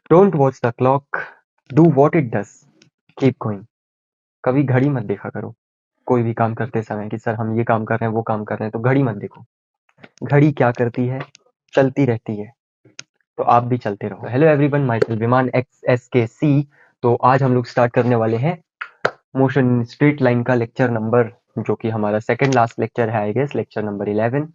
Don't watch the clock, do what it does, keep going. कभी घड़ी मत देखा करो कोई भी काम करते समय कि सर हम ये काम कर रहे हैं वो काम कर रहे हैं, तो घड़ी मत देखो। घड़ी क्या करती है? चलती रहती है, तो आप भी चलते रहो। हेलो एवरीवन, माई सेल्फ विमान एक्स एस के सी। तो आज हम लोग स्टार्ट करने वाले हैं मोशन इन स्ट्रेट लाइन का लेक्चर नंबर, जो कि हमारा सेकंड लास्ट लेक्चर है आई गेस, लेक्चर नंबर 11।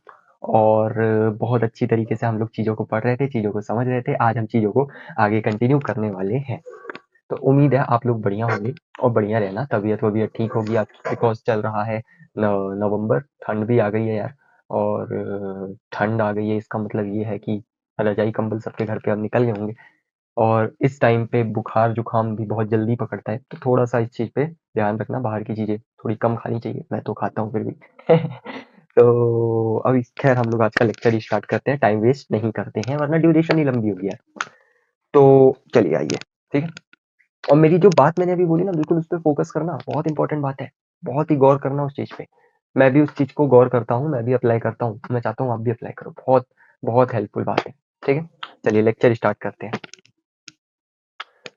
और बहुत अच्छी तरीके से हम लोग चीज़ों को पढ़ रहे थे, चीज़ों को समझ रहे थे। आज हम चीज़ों को आगे कंटिन्यू करने वाले हैं। तो उम्मीद है आप लोग बढ़िया होंगे और बढ़िया रहना, तबीयत वबीयत ठीक होगी आप, बिकॉज चल रहा है नवंबर, ठंड भी आ गई है यार। और ठंड आ गई है इसका मतलब ये है कि रजाई कंबल सबके घर पे अब निकल गए होंगे। और इस टाइम पे बुखार जुकाम भी बहुत जल्दी पकड़ता है, तो थोड़ा सा इस चीज़ पे ध्यान रखना, बाहर की चीज़ें थोड़ी कम खानी चाहिए। मैं तो खाता हूँ फिर भी तो अभी खैर हम लोग आज का लेक्चर ही स्टार्ट करते हैं, टाइम वेस्ट नहीं करते हैं वरना ड्यूरेशन ही लंबी होगी यार। तो चलिए आइए, ठीक है। और मेरी जो बात मैंने अभी बोली ना, बिल्कुल उस पर फोकस करना, बहुत इंपॉर्टेंट बात है। बहुत ही गौर करना उस चीज़ पे। मैं भी उस चीज़ को गौर करता हूँ, मैं भी अप्लाई करता हूँ, मैं चाहता हूँ आप भी अप्लाई करो। बहुत बहुत हेल्पफुल बात है, ठीक है। चलिए लेक्चर स्टार्ट करते हैं।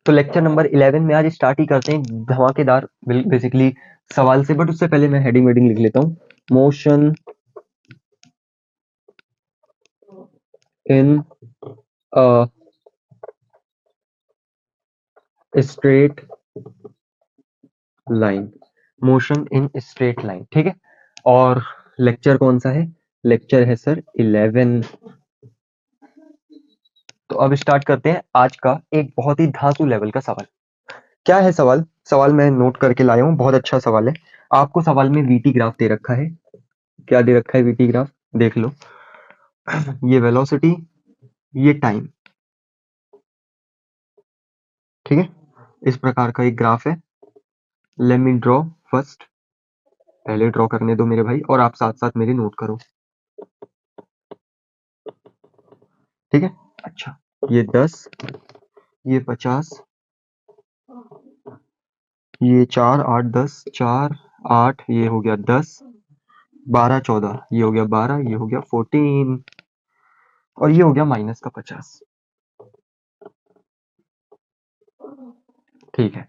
तो लेक्चर नंबर 11 में आज स्टार्ट ही करते हैं धमाकेदार बेसिकली सवाल से। बट उससे पहले मैं हेडिंग वेडिंग लिख लेता हूँ। Motion in a straight line, motion in straight line, ठीक है। और लेक्चर कौन सा है? लेक्चर है सर 11। तो अब स्टार्ट करते हैं आज का एक बहुत ही धांसू लेवल का सवाल। क्या है सवाल? सवाल मैं नोट करके लाया हूँ, बहुत अच्छा सवाल है। आपको सवाल में वीटी ग्राफ दे रखा है। क्या दे रखा है? वीटी ग्राफ देख लो। ये वेलोसिटी, ये टाइम, ठीक है। इस प्रकार का एक ग्राफ है। लेट मी ड्रॉ फर्स्ट, पहले ड्रॉ करने दो मेरे भाई, और आप साथ साथ मेरे नोट करो, ठीक है। अच्छा, ये 10, ये 50, ये 4 8 10, 4 8, ये हो गया 10, 12 14, ये हो गया 12, ये हो गया 14, और ये हो गया माइनस का 50, ठीक है।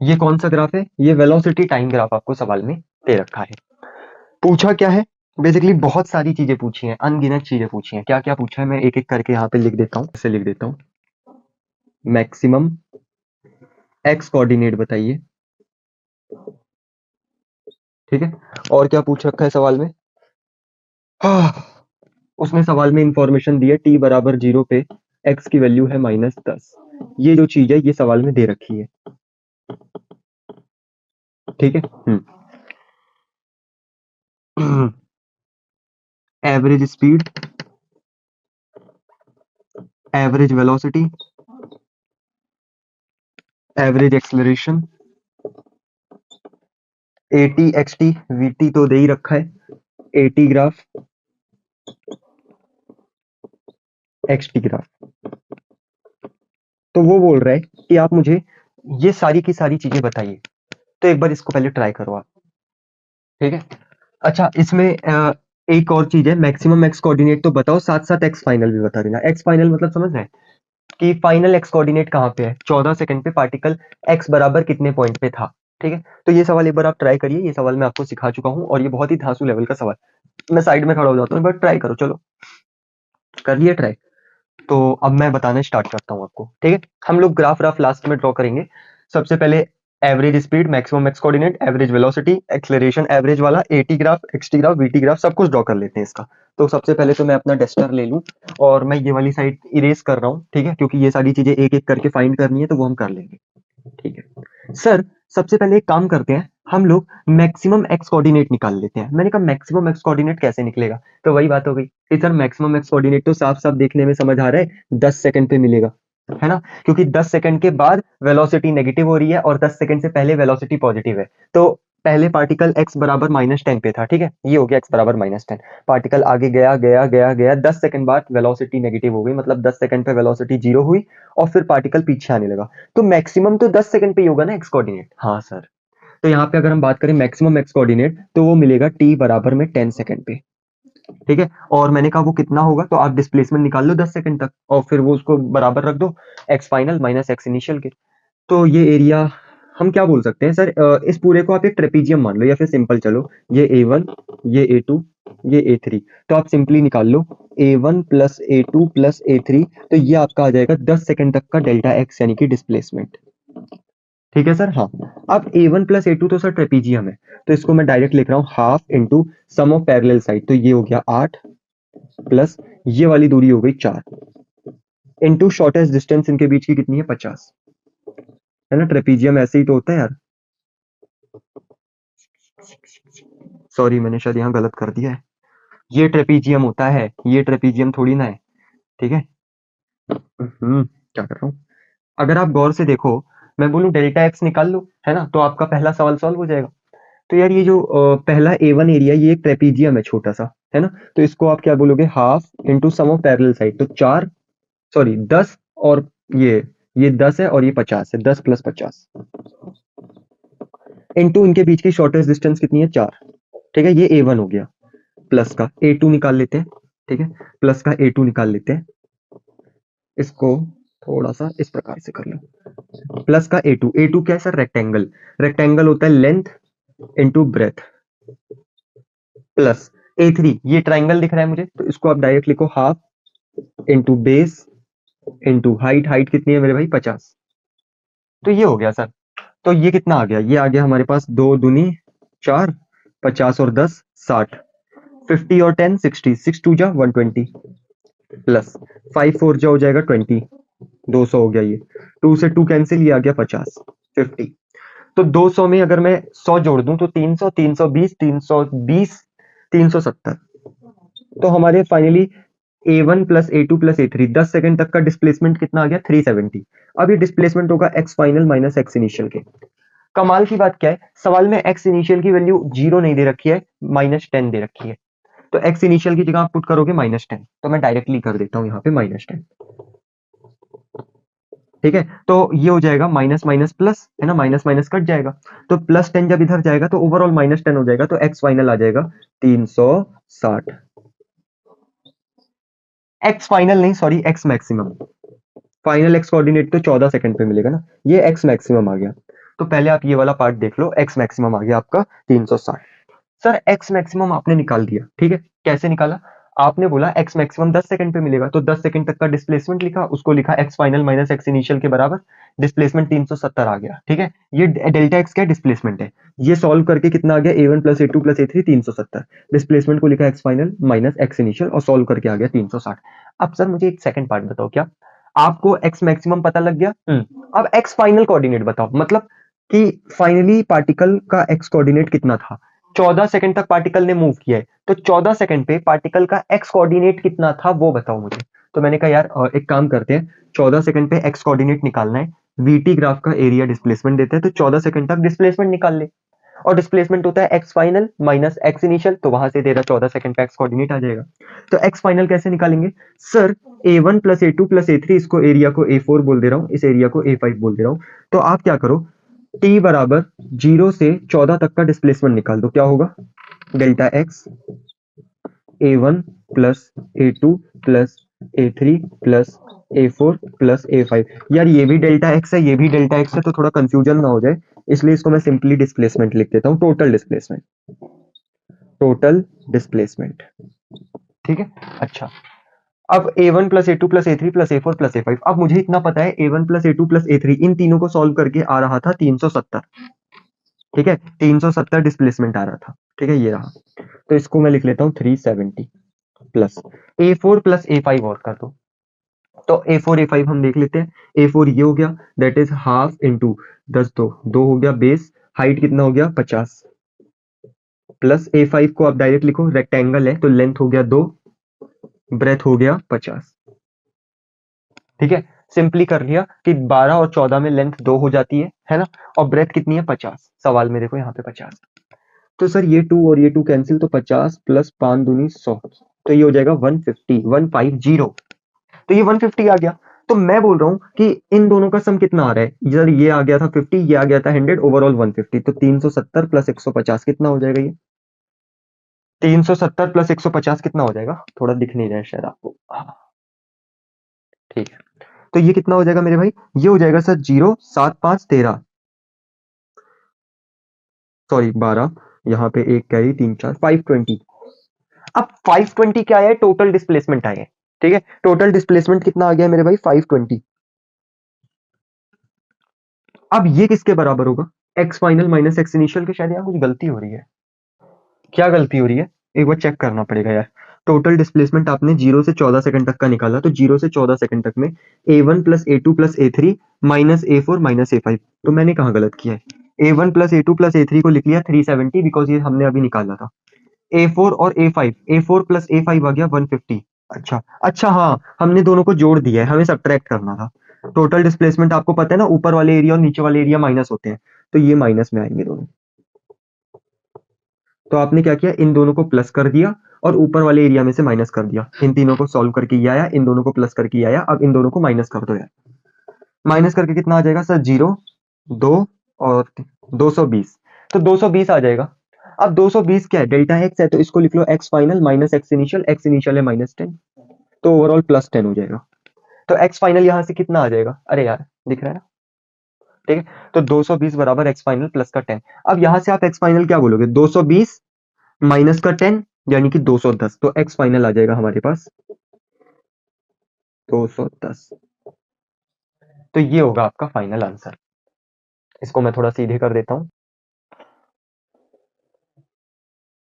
ये कौन सा ग्राफ है? ये वेलोसिटी टाइम ग्राफ आपको सवाल में दे रखा है। पूछा क्या है? बेसिकली बहुत सारी चीजें पूछी हैं, अनगिनत चीजें पूछी हैं। क्या क्या पूछा है मैं एक एक करके यहाँ पे लिख देता हूँ, ऐसे लिख देता हूँ। मैक्सिमम एक्स कोऑर्डिनेट बताइए, ठीक है। और क्या पूछ रखा है सवाल में? उसने सवाल में इंफॉर्मेशन दी है t बराबर 0 पे x की वैल्यू है -10। ये जो चीज है ये सवाल में दे रखी है, ठीक है। Average speed, average velocity, average acceleration, AT XT VT तो दे ही रखा है, एटी ग्राफ, एक्सटी ग्राफ। तो वो बोल रहा है कि आप मुझे ये सारी की सारी चीजें बताइए। तो एक बार इसको पहले ट्राई करो आप, ठीक है। अच्छा, इसमें एक और चीज है, मैक्सिमम एक्स कोऑर्डिनेट तो बताओ, साथ साथ एक्स फाइनल भी बता देना। एक्स फाइनल मतलब समझ रहे हैं कि फाइनल एक्स कोऑर्डिनेट कहाँ पे है? 14 सेकंड पे पार्टिकल एक्स बराबर कितने पॉइंट पे था, ठीक है। तो ये सवाल एक बार आप ट्राई करिए। ये सवाल मैं आपको सिखा चुका हूँ और ये बहुत ही धांसू लेवल का सवाल। मैं साइड में खड़ा हो जाता हूँ, एक बार ट्राई करो। चलो कर लिए ट्राई। तो अब मैं बताना स्टार्ट करता हूँ आपको, ठीक है। हम लोग ग्राफ राफ लास्ट में ड्रॉ करेंगे। सबसे पहले average speed, maximum x coordinate, average velocity, acceleration average वाला, AT graph, XT graph, VT graph, सब कुछ ड्रॉ कर लेते हैं इसका। तो सबसे पहले तो मैं अपना डस्टर ले लूं और मैं ये वाली साइड इरेज कर रहा हूँ, ठीक है, क्योंकि ये सारी चीजें एक एक करके फाइंड करनी है, तो वो हम कर लेंगे, ठीक है। सर सबसे पहले एक काम करते हैं, हम लोग मैक्सिमम एक्स कोऑर्डिनेट निकाल लेते हैं। मैंने कहा मैक्सिमम एक्स कोऑर्डिनेट कैसे निकलेगा? तो वही बात हो गई कि सर मैक्सिमम एक्स कोऑर्डिनेट तो साफ साफ देखने में समझ आ रहा है 10 सेकंड पे मिलेगा, है ना। क्योंकि 10 सेकंड के बाद वेलोसिटी नेगेटिव हो रही है और 10 सेकंड से पहले वेलोसिटी पॉजिटिव है। तो पहले पार्टिकल x बराबर -10 पे था, ठीक है। ये हो गया x बराबर -10। पार्टिकल आगे गया गया गया गया, 10 सेकंड बाद वेलोसिटी नेगेटिव हो गई, मतलब 10 सेकंड पे वेलोसिटी 0 हुई और फिर पार्टिकल पीछे आने लगा। तो मैक्सिमम तो 10 सेकंड पे ही होगा ना एक्स कोऑर्डिनेट? हाँ सर। तो यहाँ पे अगर हम बात करें मैक्सिमम एक्स कोऑर्डिनेट, तो वो मिलेगा t बराबर में 10 सेकंड पे। ठीक है, और मैंने कहा वो कितना होगा, तो आप डिस्प्लेसमेंट निकाल लो 10 सेकंड तक और फिर वो उसको बराबर रख दो x final minus x initial के। तो ये एरिया हम क्या बोल सकते हैं सर, इस पूरे को आप एक ट्रेपीजियम मान लो या फिर सिंपल चलो, ये A1, ये A2, ये A3। तो आप सिंपली निकाल लो A1 plus A2 plus A3, तो ये आपका आ जाएगा 10 सेकंड तक का डेल्टा एक्स यानी कि डिस्प्लेसमेंट। ठीक है सर, हाँ। अब A1 प्लस A2 तो सर ट्रेपीजियम है, तो इसको मैं डायरेक्ट लिख रहा हूँ half into sum of parallel side, तो ये हो गया 8 प्लस ये वाली दूरी हो गई 4 इंटू शॉर्टेस्ट डिस्टेंस इनके बीच की कितनी है 50, है ना। ट्रेपीजियम ऐसे ही तो होता है यार। सॉरी मैंने शायद यहाँ गलत कर दिया है, ये ट्रेपीजियम होता है, ये ट्रेपीजियम थोड़ी ना है। ठीक है, क्या कर रहा हूँ। अगर आप गौर से देखो, मैं बोलूँ डेल्टा एक्स निकाल लो, है ना, तो आपका पहला सवाल सॉल्व हो जाएगा। तो यार ये जो पहला A1 एरिया, ये एक ट्रेपीजियम है छोटा सा, है ना। तो इसको आप क्या बोलोगे, half into sum of parallel side, तो 4, सॉरी 10, और ये 10 है और ये 50 है, 10 प्लस 50 इंटू इनके बीच की शॉर्टेस्ट डिस्टेंस कितनी है 4। ठीक है, ये A1 हो गया। प्लस का A2 निकाल लेते हैं। ठीक है, प्लस का A2 निकाल लेते हैं, इसको थोड़ा सा इस प्रकार से कर लो। प्लस का A2 क्या है सर, रेक्टेंगल। रेक्टेंगल होता है length into breadth. Plus A3, ये ट्राइंगल दिख रहा है मुझे, तो इसको आप डायरेक्ट लिखो half into base into height. Height कितनी है मेरे भाई 50। तो ये हो गया सर। तो ये कितना आ गया, ये आ गया हमारे पास 2 दूनी 4, 50 और 10 60, 50 और 10 60, 6 टू जा 120 प्लस 5 4 जा हो जाएगा 20, 200 हो गया। ये 2 से 2 कैंसिल, ये आ गया 50 50। तो 200 में अगर मैं 100 जोड़ दूं तो 300, 320, 320, 370। तो हमारे finally A1 plus A2 plus A3 10 second तक का डिस्प्लेसमेंट कितना आ गया 370। अब ये डिस्प्लेसमेंट होगा x final minus x initial के। कमाल की बात क्या है, सवाल में एक्स इनिशियल की वैल्यू 0 नहीं दे रखी है, -10 दे रखी है। तो एक्स इनिशियल की जगह आप पुट करोगे -10, तो मैं डायरेक्टली कर देता हूं यहाँ पे -10। ठीक है, तो ये हो जाएगा माइनस माइनस प्लस, है ना, माइनस माइनस कट जाएगा, तो +10 जब इधर जाएगा तो ओवरऑल -10 हो जाएगा, तो एक्स फाइनल आ जाएगा 360। एक्स फाइनल नहीं, sorry x maximum. Final x coordinate तो 14 सेकंड पे मिलेगा ना, ये एक्स मैक्सिमम आ गया। तो पहले आप ये वाला पार्ट देख लो, एक्स मैक्सिमम आ गया आपका 360। सर एक्स मैक्सिमम आपने निकाल दिया, ठीक है, कैसे निकाला। आपने बोला एक्स मैक्सिमम 10 सेकंड पे मिलेगा, तो 10 सेकंड तक का डिस्प्लेसमेंट लिखा, उसको लिखा x final minus x initial के बराबर, डिस्प्लेसमेंट 370 आ गया। ठीक है, ये डेल्टा एक्स क्या डिस्प्लेसमेंट है, ये सॉल्व करके कितना आ गया A1 plus A2 plus A3 370। Displacement को लिखा x final minus x initial और सॉल्व करके आ गया 360। अब सर मुझे एक सेकंड पार्ट बताओ, क्या आपको एक्स मैक्सिमम पता लग गया। अब एक्स फाइनल कोऑर्डिनेट बताओ, मतलब कि फाइनली पार्टिकल का एक्स कोऑर्डिनेट कितना था। 14 सेकंड तक पार्टिकल ने मूव किया है, तो 14 सेकंड पे पार्टिकल का एक्स कोऑर्डिनेट कितना था वो बताओ मुझे। तो मैंने कहा यार एक काम करते हैं, 14 सेकंड पे एक्स कोऑर्डिनेट निकालना है, वीटी ग्राफ का एरिया डिस्प्लेसमेंट देते हैं, तो 14 सेकंड तक डिस्प्लेसमेंट निकाल ले। और डिस्प्लेसमेंट होता है x final minus x initial, तो वहां से तेरा 14 सेकंड पे एक्स कोऑर्डिनेट आ जाएगा। तो एक्स फाइनल कैसे निकालेंगे sir, A1 plus A2 plus A3, इसको एरिया को A4 बोल दे रहा हूँ, इस एरिया को A5 बोल दे रहा हूँ। तो आप क्या करो, t बराबर 0 से 14 तक का डिस्प्लेसमेंट निकाल दो, क्या होगा delta x A1 plus A2 plus A3 plus A4 plus A5। यार ये भी डेल्टा एक्स है, ये भी डेल्टा एक्स है, तो थोड़ा कंफ्यूजन ना हो जाए, इसलिए इसको मैं सिंपली डिस्प्लेसमेंट लिख देता हूँ, टोटल डिस्प्लेसमेंट, टोटल डिस्प्लेसमेंट। ठीक है, अच्छा। अब A1 plus A2 plus A3 plus A4 plus A5, अब मुझे इतना पता है A1 plus A2 plus A3 इन तीनों को सॉल्व करके आ रहा था 370। ठीक है, 370 डिस्प्लेसमेंट आ रहा था। ठीक है, ये रहा, तो इसको मैं लिख लेता हूँ 370 प्लस A4 प्लस A5 और कर दो, तो A4 A5 हम देख लेते हैं। A4 ये हो गया, दैट इज हाफ इंटू 10 दो हो गया बेस, हाइट कितना हो गया 50, प्लस A5 को आप डायरेक्ट लिखो, रेक्टेंगल है तो लेंथ हो गया 2, ब्रेथ हो गया 50। ठीक है, सिंपली कर लिया कि 12 और 14 में लेंथ 2 हो जाती है ना, और ब्रेथ कितनी है 50, सवाल में देखो यहाँ पे 50। तो सर ये 2 और ये 2 कैंसिल, तो 50 प्लस 5 दूनी 100, तो ये हो जाएगा 150 150। तो ये 150 आ गया। तो मैं बोल रहा हूं कि इन दोनों का सम कितना आ रहा है, इधर ये आ गया था 50, ये आ गया था 100, ओवरऑल 150, तो 370 प्लस 150 कितना हो जाएगा ये 370 प्लस 150 कितना हो जाएगा? थोड़ा दिख नहीं रहा है शायद आपको। हाँ, ठीक है। तो ये कितना हो जाएगा मेरे भाई? ये हो जाएगा सर 0 7 5 13, सॉरी 12, यहाँ पे एक कैरी 3 4 520। अब 520 क्या आया है? टोटल डिस्प्लेसमेंट आया है। ठीक है, टोटल डिस्प्लेसमेंट कितना आ गया मेरे भाई? 520। अब ये किसके बराबर होगा? X final minus x initial के। शायद यहाँ कुछ गलती हो रही है। क्या गलती हो रही है? एक बार चेक करना पड़ेगा यार। टोटल डिस्प्लेसमेंट आपने 0 से 14 सेकंड तक का निकाला, तो 0 से 14 सेकंड तक में A1 plus A2 plus A3 minus A4 minus A5। तो मैंने कहाँ गलत किया है? A1 plus A2 plus A3 को लिख लिया 370, बिकॉज ये हमने अभी निकाला था। A4 और A5, A4 प्लस A5 आ गया 150। अच्छा अच्छा, हाँ हमने दोनों को जोड़ दिया है, हमें सब्ट्रैक्ट करना था। टोटल डिस्प्लेसमेंट आपको पता है ना, ऊपर वाले एरिया और नीचे वाले एरिया माइनस होते हैं, तो ये माइनस में आएंगे दोनों। तो आपने क्या किया? इन दोनों को प्लस कर दिया और ऊपर वाले एरिया में से माइनस कर दिया। इन तीनों को सॉल्व करके ये आया, इन दोनों को प्लस करके ये आया। अब इन दोनों को माइनस कर दो यार। माइनस करके कितना आ जाएगा सर? 0 2 और 220। तो 220 आ जाएगा। अब 220 क्या है? डेल्टा एक्स है, तो इसको लिख लो x final minus x initial. X initial है -10, तो ओवरऑल +10 हो जाएगा। तो एक्स फाइनल यहाँ से कितना आ जाएगा? अरे यार दिख रहा है ना? ठीक है, तो 220 बराबर एक्स फाइनल प्लस का 10। अब यहाँ से आप एक्स फाइनल क्या बोलोगे? 220 माइनस का 10 यानी कि 210। तो एक्स फाइनल आ जाएगा हमारे पास 210। तो ये होगा आपका फाइनल आंसर। इसको मैं थोड़ा सीधे कर देता हूँ।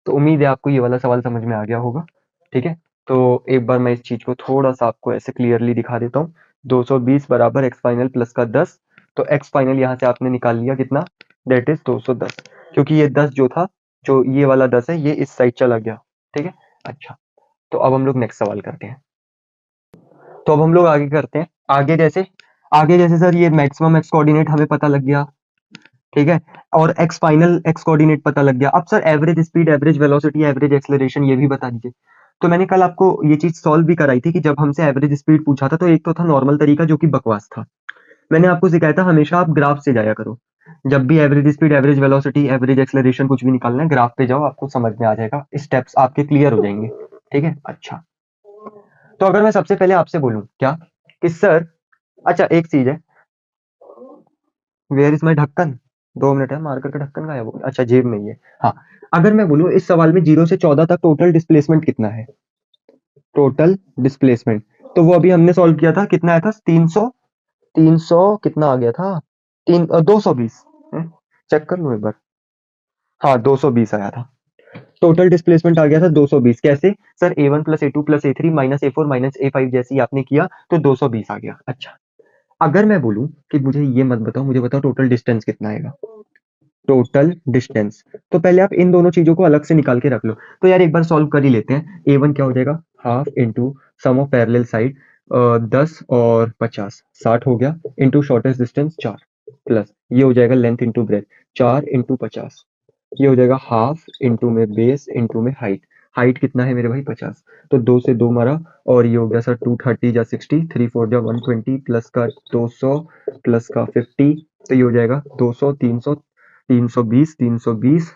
तो उम्मीद है आपको ये वाला सवाल समझ में आ गया होगा। ठीक है, तो एक बार मैं इस चीज को थोड़ा सा आपको ऐसे क्लियरली दिखा देता हूँ। 220 बराबर एक्स फाइनल प्लस का 10। तो एक्स फाइनल यहाँ से आपने निकाल लिया कितना? दैट इज 210, क्योंकि ये 10 जो था, जो ये वाला 10 है, ये इस साइड चला गया। ठीक है, अच्छा। तो अब हम लोग नेक्स्ट सवाल करते हैं। तो अब हम लोग आगे करते हैं। आगे जैसे सर ये मैक्सिमम एक्स कोऑर्डिनेट हमें पता लग गया। ठीक है, और एक्स फाइनल एक्स कोऑर्डिनेट पता लग गया। अब sir average speed, average velocity, average acceleration ये भी बता दीजिए। तो मैंने कल आपको ये चीज सॉल्व भी कराई थी कि जब हमसे एवरेज स्पीड पूछा था, तो एक तो था नॉर्मल तरीका जो कि बकवास था। मैंने आपको सिखाया था हमेशा आप ग्राफ से जाया करो। जब भी average speed, average velocity, average acceleration कुछ भी निकालना है, ग्राफ पे जाओ, आपको समझ में आ जाएगा, स्टेप्स आपके क्लियर हो जाएंगे। ठीक है, अच्छा। तो अगर मैं सबसे पहले आपसे बोलूं क्या कि सर, अच्छा एक चीज है, वेयर इज माई ढक्कन? 2 मिनट है, मार्कर का ढक्कन गायब हो गया। अच्छा जेब में ही है। हाँ, अगर मैं बोलूं इस सवाल में 0 से 14 तक टोटल डिस्प्लेसमेंट कितना है? टोटल डिस्प्लेसमेंट, तो वो अभी हमने सॉल्व किया था, कितना आया था? 300। 300 कितना आ गया था? 220। चेक कर लो एक बार। हाँ 220 आया था। टोटल डिस्प्लेसमेंट आ गया था 220। कैसे sir? A1 plus A2 plus A3 minus A4 minus A5 जैसे ही आपने किया, तो 220 आ गया। अच्छा, अगर मैं बोलूं कि मुझे ये मत बताओ, मुझे बताओ टोटल डिस्टेंस कितना आएगा? टोटल डिस्टेंस, तो पहले आप इन दोनों चीजों को अलग से निकाल के रख लो। तो यार एक बार सॉल्व कर ही लेते हैं। A1 क्या हो जाएगा? Half into sum of parallel side 10 और 50, 60 हो गया, इंटू शॉर्टेस्ट डिस्टेंस 4, प्लस ये हो जाएगा लेंथ इंटू ब्रेथ 4 इंटू 50, ये हो जाएगा हाफ इंटू में बेस इंटू में हाइट। हाइट कितना है मेरे भाई? 50। तो 2 से 2 मारा, और ये हो गया सर 230 या 60, 3 4 जा 120 प्लस का 200 प्लस का 50, तो ये हो जाएगा 200 300 320 320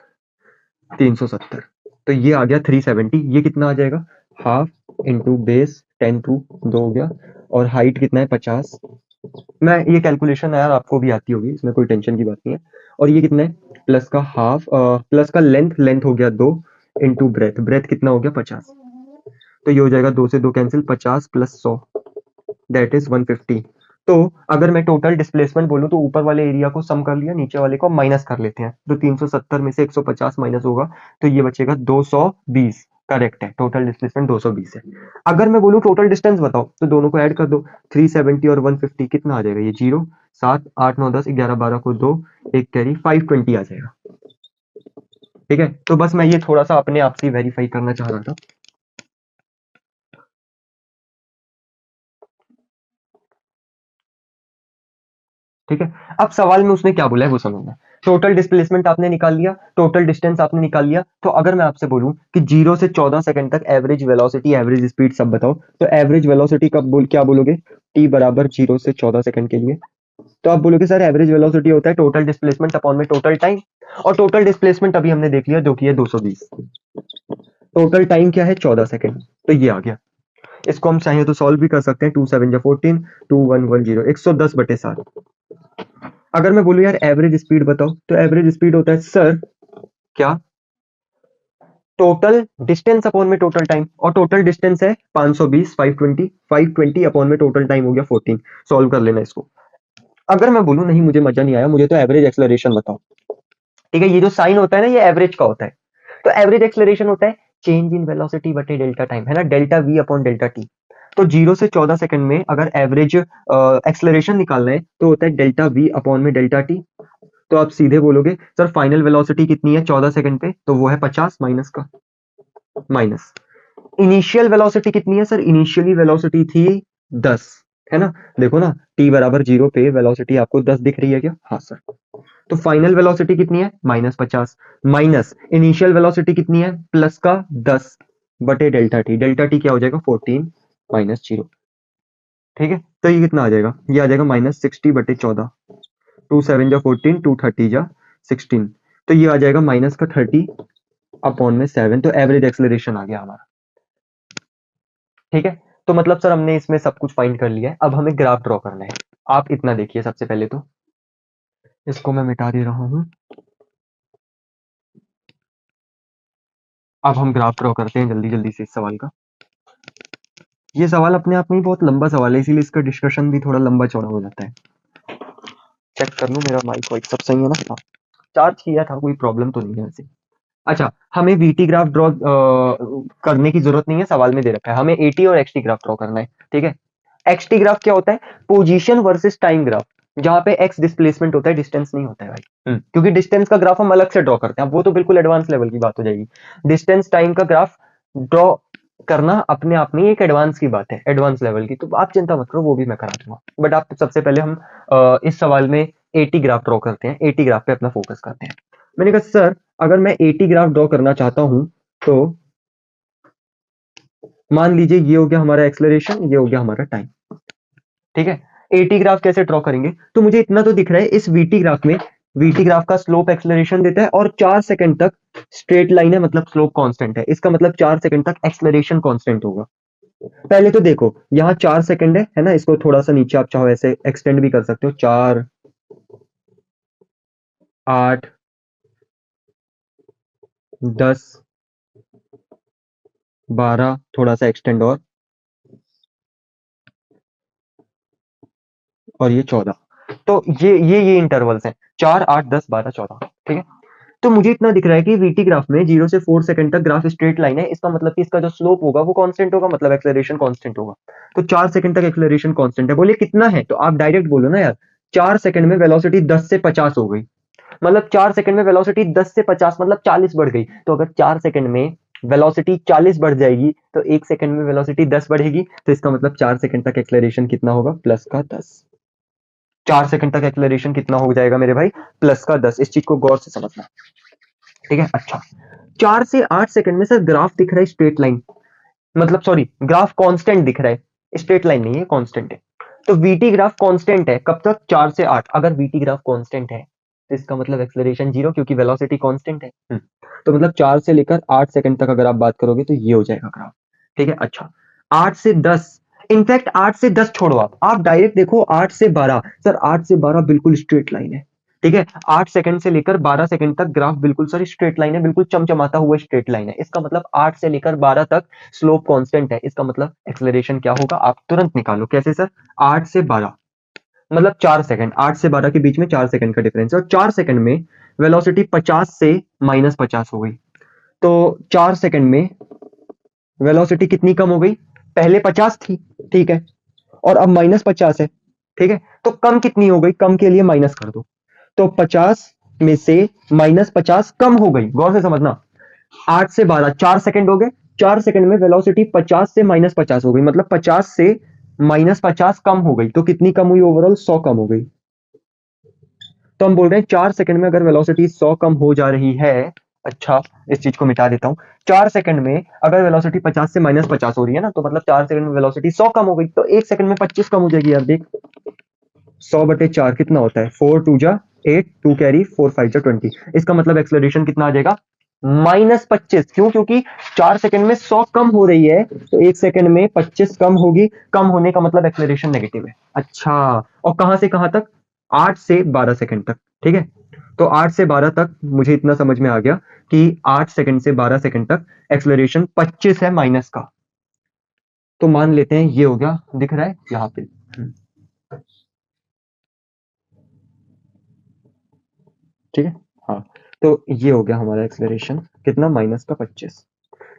370। तो ये आ गया 370। ये कितना आ जाएगा? हाफ इंटू बेस 10 टू 2 हो गया, और हाइट कितना है? 50। मैं ये कैलकुलेशन यार आपको भी आती होगी, इसमें कोई टेंशन की बात नहीं है। और ये कितना है? प्लस का हाफ, प्लस का लेंथ, लेंथ हो गया 2, इंटू ब्रेथ, ब्रेथ कितना हो गया? 50। तो ये हो जाएगा 2 से 2 कैंसिल, 50 प्लस 100 दैट इज 150। तो अगर मैं टोटल डिस्प्लेसमेंट बोलूं, तो ऊपर वाले एरिया को सम कर लिया, नीचे वाले को माइनस कर लेते हैं। तो 370 में से 150 माइनस होगा, तो ये बचेगा 220। करेक्ट है, टोटल डिस्प्लेसमेंट 220 है। अगर मैं बोलूं टोटल डिस्टेंस बताओ, तो दोनों को ऐड कर दो। 370 और 150 कितना आ जाएगा? ये 0 7 8 9 10 11 12 को 2, एक कैरी 520 आ जाएगा। ठीक है, तो बस मैं ये थोड़ा सा अपने आप से वेरीफाई करना चाह रहा था। ठीक है, अब सवाल में उसने क्या बोला है वो समझना। टोटल डिस्प्लेसमेंट आपने निकाल लिया, टोटल डिस्टेंस आपने निकाल लिया। तो अगर मैं आपसे बोलूं कि 0 से 14 सेकंड तक एवरेज वेलोसिटी, एवरेज स्पीड सब बताओ, तो एवरेज वेलोसिटी कब क्या बोलोगे? टी बराबर 0 से 14 सेकंड के लिए। तो आप बोलोगे सर एवरेज वेलोसिटी होता है टोटल डिस्प्लेसमेंट अपॉन में टोटल टाइम, और टोटल डिस्प्लेसमेंट अभी हमने देख लिया जो कि है 220। टोटल टाइम क्या है 14 सेकंड, तो ये आ गया। इसको हम चाहें तो सॉल्व भी कर सकते हैं, 2 7 जा 14, 2 1 1 0, 110/7। अगर मैं बोलूं यार एवरेज स्पीड बताओ, तो एवरेज स्पीड होता है सर क्या, टोटल डिस्टेंस अपॉन में टोटल टाइम, और टोटल डिस्टेंस है 520, 520, 520 अपॉन में टोटल टाइम हो गया 14। सॉल्व कर लेना इसको। अगर मैं बोलूं नहीं मुझे मजा नहीं आया, मुझे तो एवरेज एक्सेलरेशन बताओ, ठीक है, ये जो साइन होता है ना ये एवरेज का होता है। तो एवरेज एक्सेलरेशन होता है चेंज इन वेलोसिटी बटे डेल्टा टाइम, है ना, delta we upon delta T. तो 0 से 14 सेकंड में अगर एवरेज एक्सेलरेशन निकालना है तो होता है डेल्टा वी अपॉन में डेल्टा टी। तो आप सीधे बोलोगे सर फाइनल वेलोसिटी कितनी है 14 सेकंड पे, तो वो है 50 माइनस का, माइनस इनिशियल वेलोसिटी कितनी है सर, इनिशियली वेलोसिटी थी 10, है ना, देखो ना t बराबर 0 पे वेलोसिटी आपको 10 दिख रही है क्या, हाँ सर। तो फाइनल वेलोसिटी कितनी है -50, माइनस इनिशियल वेलोसिटी कितनी है प्लस का 10 बटे डेल्टा टी, डेल्टा टी क्या हो जाएगा 14 माइनस 0, ठीक है। तो ये कितना आ जाएगा, ये आ जाएगा -60/14, 2 7 जा 14, 2 30 जा 16, तो ये आ जाएगा माइनस का 30 अपॉन में 7। तो एवरेज एक्सेलरेशन आ गया हमारा, ठीक है। तो मतलब सर हमने इसमें सब कुछ फाइंड कर लिया है, अब हमें ग्राफ ड्रॉ करना है। आप इतना देखिए, सबसे पहले तो इसको मैं मिटा दे रहा हूं। अब हम ग्राफ ड्रॉ करते हैं जल्दी जल्दी से इस सवाल का। ये सवाल अपने आप में ही बहुत लंबा सवाल है, इसीलिए इसका डिस्कशन भी थोड़ा लंबा चौड़ा हो जाता है। चेक कर लूं मेरा माइक वाइक सब सही है ना, हाँ चार्ज किया था, कोई प्रॉब्लम तो नहीं है वैसे। अच्छा, हमें वीटी ग्राफ ड्रॉ करने की जरूरत नहीं है, सवाल में दे रखा है हमें एटी और एक्सटी ग्राफ ड्रॉ करना है, ठीक है। एक्सटी ग्राफ क्या होता है, पोजीशन वर्सेस टाइम ग्राफ, जहां पे एक्स डिस्प्लेसमेंट होता है, डिस्टेंस नहीं होता है भाई। क्योंकि डिस्टेंस का ग्राफ हम अलग से ड्रॉ करते हैं, वो तो बिल्कुल एडवांस लेवल की बात हो जाएगी। डिस्टेंस टाइम का ग्राफ ड्रॉ करना अपने आप में एक एडवांस की बात है, एडवांस लेवल की, तो आप चिंता मत करो, वो भी मैं करा दूंगा। बट आप सबसे पहले हम इस सवाल में एटी ग्राफ ड्रॉ करते हैं, एटी ग्राफ पे अपना फोकस करते हैं। मैंने कहा सर अगर मैं एटी ग्राफ ड्रॉ करना चाहता हूं तो मान लीजिए ये हो गया हमारा एक्सेलरेशन, ये हो गया हमारा टाइम, ठीक है। एटी ग्राफ कैसे ड्रॉ करेंगे, तो मुझे इतना तो दिख रहा है इस वीटी ग्राफ में, वीटी ग्राफ का स्लोप एक्सेलरेशन देता है और 4 सेकंड तक स्ट्रेट लाइन है, मतलब स्लोप कांस्टेंट है, इसका मतलब 4 सेकंड तक एक्सेलरेशन कांस्टेंट होगा। पहले तो देखो यहाँ 4 सेकंड है ना, इसको थोड़ा सा नीचे आप चाहो ऐसे एक्सटेंड भी कर सकते हो, 4 8 10 12, थोड़ा सा एक्सटेंड और ये 14। तो ये इंटरवल्स हैं, 4 8 10 12 14, ठीक है। तो मुझे इतना दिख रहा है कि वीटी ग्राफ में 0 से 4 सेकंड तक ग्राफ स्ट्रेट लाइन है, इसका मतलब कि इसका जो स्लोप होगा वो कांस्टेंट होगा, मतलब एक्सेलरेशन कांस्टेंट होगा। तो 4 सेकंड तक एक्सेलरेशन कांस्टेंट है, बोले कितना है, तो आप डायरेक्ट बोलो ना यार, 4 सेकंड में वेलोसिटी 10 से 50 हो गई, मतलब 4 सेकंड में वेलोसिटी 10 से 50 मतलब 40 बढ़ गई। तो अगर 4 सेकंड में वेलोसिटी 40 बढ़ जाएगी तो 1 सेकंड में वेलोसिटी 10 बढ़ेगी, तो इसका मतलब 4 सेकंड तक एक्सेलरेशन कितना होगा, प्लस का 10। 4 सेकंड तक एक्सेलरेशन कितना हो जाएगा मेरे भाई, प्लस का 10। इस चीज को गौर से समझना, ठीक है। अच्छा, 4 से 8 सेकंड में सर ग्राफ दिख रहा है स्ट्रेट लाइन, मतलब सॉरी ग्राफ कांस्टेंट दिख रहा है, स्ट्रेट लाइन नहीं है, कांस्टेंट है। तो वीटी ग्राफ कांस्टेंट है कब तक, 4 से 8। अगर वीटी ग्राफ कांस्टेंट है तो इसका मतलब एक्सेलरेशन 0, क्योंकि वेलोसिटी कांस्टेंट है। तो मतलब 4 से लेकर 8 सेकंड तक अगर आप बात करोगे तो ये हो जाएगा ग्राफ, ठीक है। अच्छा, 8 से 10, इनफैक्ट 8 से 10 छोड़ो, आप डायरेक्ट देखो 8 से 12, सर 8 से 12 बिल्कुल स्ट्रेट लाइन है, ठीक है। 8 सेकंड से लेकर 12 सेकंड तक ग्राफ बिल्कुल सर स्ट्रेट लाइन है, बिल्कुल चमचमाता हुआ स्ट्रेट लाइन है। इसका मतलब 8 से लेकर 12 तक स्लोप कांस्टेंट है, इसका मतलब एक्सेलरेशन क्या होगा, आप तुरंत निकालो। कैसे सर, 8 से 12 मतलब 4 सेकंड, 8 से 12 के बीच में 4 सेकंड का डिफरेंस है, और 4 सेकंड में वेलोसिटी 50 से -50 हो गई। तो 4 सेकंड में वेलोसिटी कितनी कम हो गई, पहले 50 थी, ठीक है, और अब -50 है, ठीक है। तो कम कितनी हो गई, कम के लिए माइनस कर दो, तो 50 में से -50 कम हो गई, गौर से समझना। 8 से 12 4 सेकंड हो गए, 4 सेकंड में वेलोसिटी 50 से -50 हो गई, मतलब 50 से -50 कम हो गई। तो कितनी कम हुई ओवरऑल, 100 कम हो गई। तो हम बोल रहे हैं 4 सेकंड में अगर वेलोसिटी 100 कम हो जा रही है, अच्छा इस चीज को मिटा देता हूं, 4 सेकंड में अगर वेलोसिटी 50 से -50 हो रही है ना, तो मतलब 4 सेकंड में वेलोसिटी 100 कम हो गई, तो 1 सेकंड में 25 कम हो जाएगी यार, देख 100/4 कितना होता है, 4 2 जा 8, 2 कैरी 4 5 जा 20, इसका मतलब एक्सेलरेशन कितना आ जाएगा, -25। क्यों? क्योंकि 4 सेकंड में 100 कम हो रही है, तो 1 सेकंड में 25 कम होगी। कम होने का मतलब एक्सेलरेशन नेगेटिव है। अच्छा, और कहां से कहां तक? 8 से 12 सेकंड तक। ठीक है, तो 8 से 12 तक मुझे इतना समझ में आ गया कि 8 सेकंड से 12 सेकंड तक एक्सेलरेशन 25 है माइनस का। तो मान लेते हैं ये हो गया, दिख रहा है यहाँ पे। ठीक है, हाँ, तो ये हो गया हमारा एक्सेलरेशन कितना, माइनस का 25।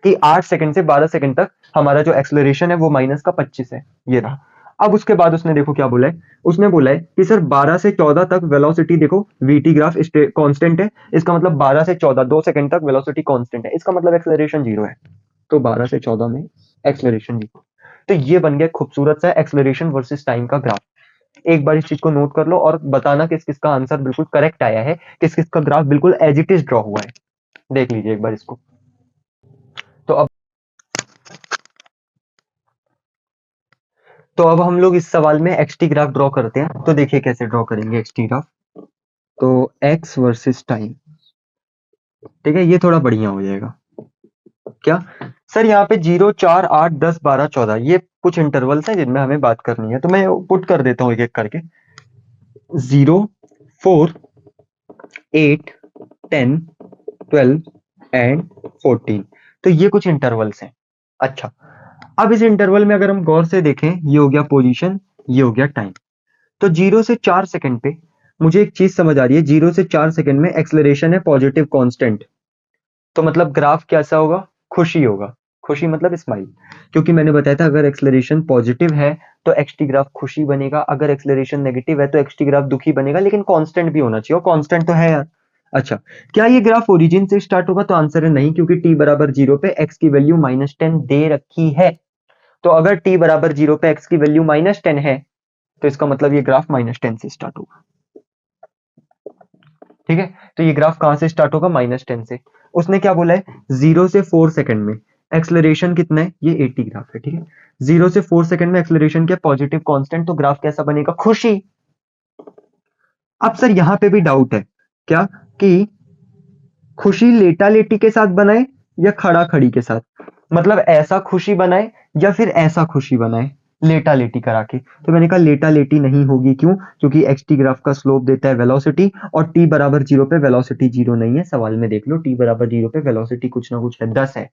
कि 8 सेकंड से 12 सेकंड तक हमारा जो एक्सेलरेशन है वो माइनस का 25 है, ये रहा। अब उसके बाद उसने देखो क्या बोला है, उसने बोला है कि सर 12 से 14 तक वेलोसिटी देखो वीटी ग्राफ कांस्टेंट है। इसका मतलब 12 से 14 2 सेकंड तक वेलोसिटी कांस्टेंट है, इसका मतलब एक्सेलरेशन जीरो है। तो 12 से 14 में एक्सेलरेशन जीरो। तो ये बन गया खूबसूरत सा एक्सेलरेशन वर्सेस टाइम का ग्राफ। एक बार इस चीज को नोट कर लो और बताना किस किस का आंसर बिल्कुल करेक्ट आया है, किस किस का ग्राफ बिल्कुल एज इट इज ड्रॉ हुआ है। देख लीजिए एक बार इसको। तो अब हम लोग इस सवाल में एक्स टी ग्राफ ड्रॉ करते हैं। तो देखिए कैसे ड्रॉ करेंगे एक्स टी ग्राफ। तो एक्स वर्सेस टाइम, ठीक है, ये थोड़ा बढ़िया हो जाएगा। क्या सर, यहाँ पे 0 4 8 10 12 14 ये कुछ इंटरवल्स हैं जिनमें हमें बात करनी है, तो मैं पुट कर देता हूँ एक एक करके। 0 4 8 10 12 एंड 14। तो ये कुछ इंटरवल्स हैं। अच्छा, अब इस इंटरवल में अगर हम गौर से देखें, ये हो गया पोजीशन, ये हो गया टाइम। तो 0 से 4 सेकंड पे मुझे एक चीज समझ आ रही है, 0 से 4 सेकंड में एक्सेलरेशन है पॉजिटिव कांस्टेंट। तो मतलब ग्राफ कैसा होगा? खुशी होगा। खुशी मतलब स्माइल, क्योंकि मैंने बताया था अगर एक्सेलरेशन पॉजिटिव है तो एक्सटी ग्राफ खुशी बनेगा, अगर एक्सेलरेशन नेगेटिव है तो एक्सटी ग्राफ दुखी बनेगा, लेकिन कांस्टेंट भी होना चाहिए, और कांस्टेंट तो है यार। अच्छा, क्या ये ग्राफ ओरिजिन से स्टार्ट होगा? तो आंसर है नहीं, क्योंकि t बराबर 0 पे x की वैल्यू -10 दे रखी है। तो अगर t बराबर 0 पे x की वैल्यू -10 है तो इसका मतलब ये ग्राफ -10 से स्टार्ट होगा। ठीक है, तो ये ग्राफ कहां से स्टार्ट होगा? -10 से। उसने क्या बोला है? 0 से 4 सेकंड में एक्सेलरेशन कितना है? ये 80 ग्राफ है। ठीक है, 0 से 4 सेकंड में एक्सेलरेशन क्या? Positive constant. तो ग्राफ कैसा बनेगा? खुशी। अब सर यहां पे भी डाउट है, क्या कि खुशी लेटा लेटी के साथ बनाए या खड़ा खड़ी के साथ? मतलब ऐसा खुशी बनाए या फिर ऐसा खुशी बनाए लेटा लेटी करा के? तो मैंने कहा लेटा लेटी नहीं होगी। क्यों? क्योंकि एक्स टी ग्राफ का स्लोप देता है वेलोसिटी, और टी बराबर 0 पे वेलोसिटी 0 नहीं है। सवाल में देख लो, टी बराबर 0 पे वेलोसिटी कुछ ना कुछ है, 10 है।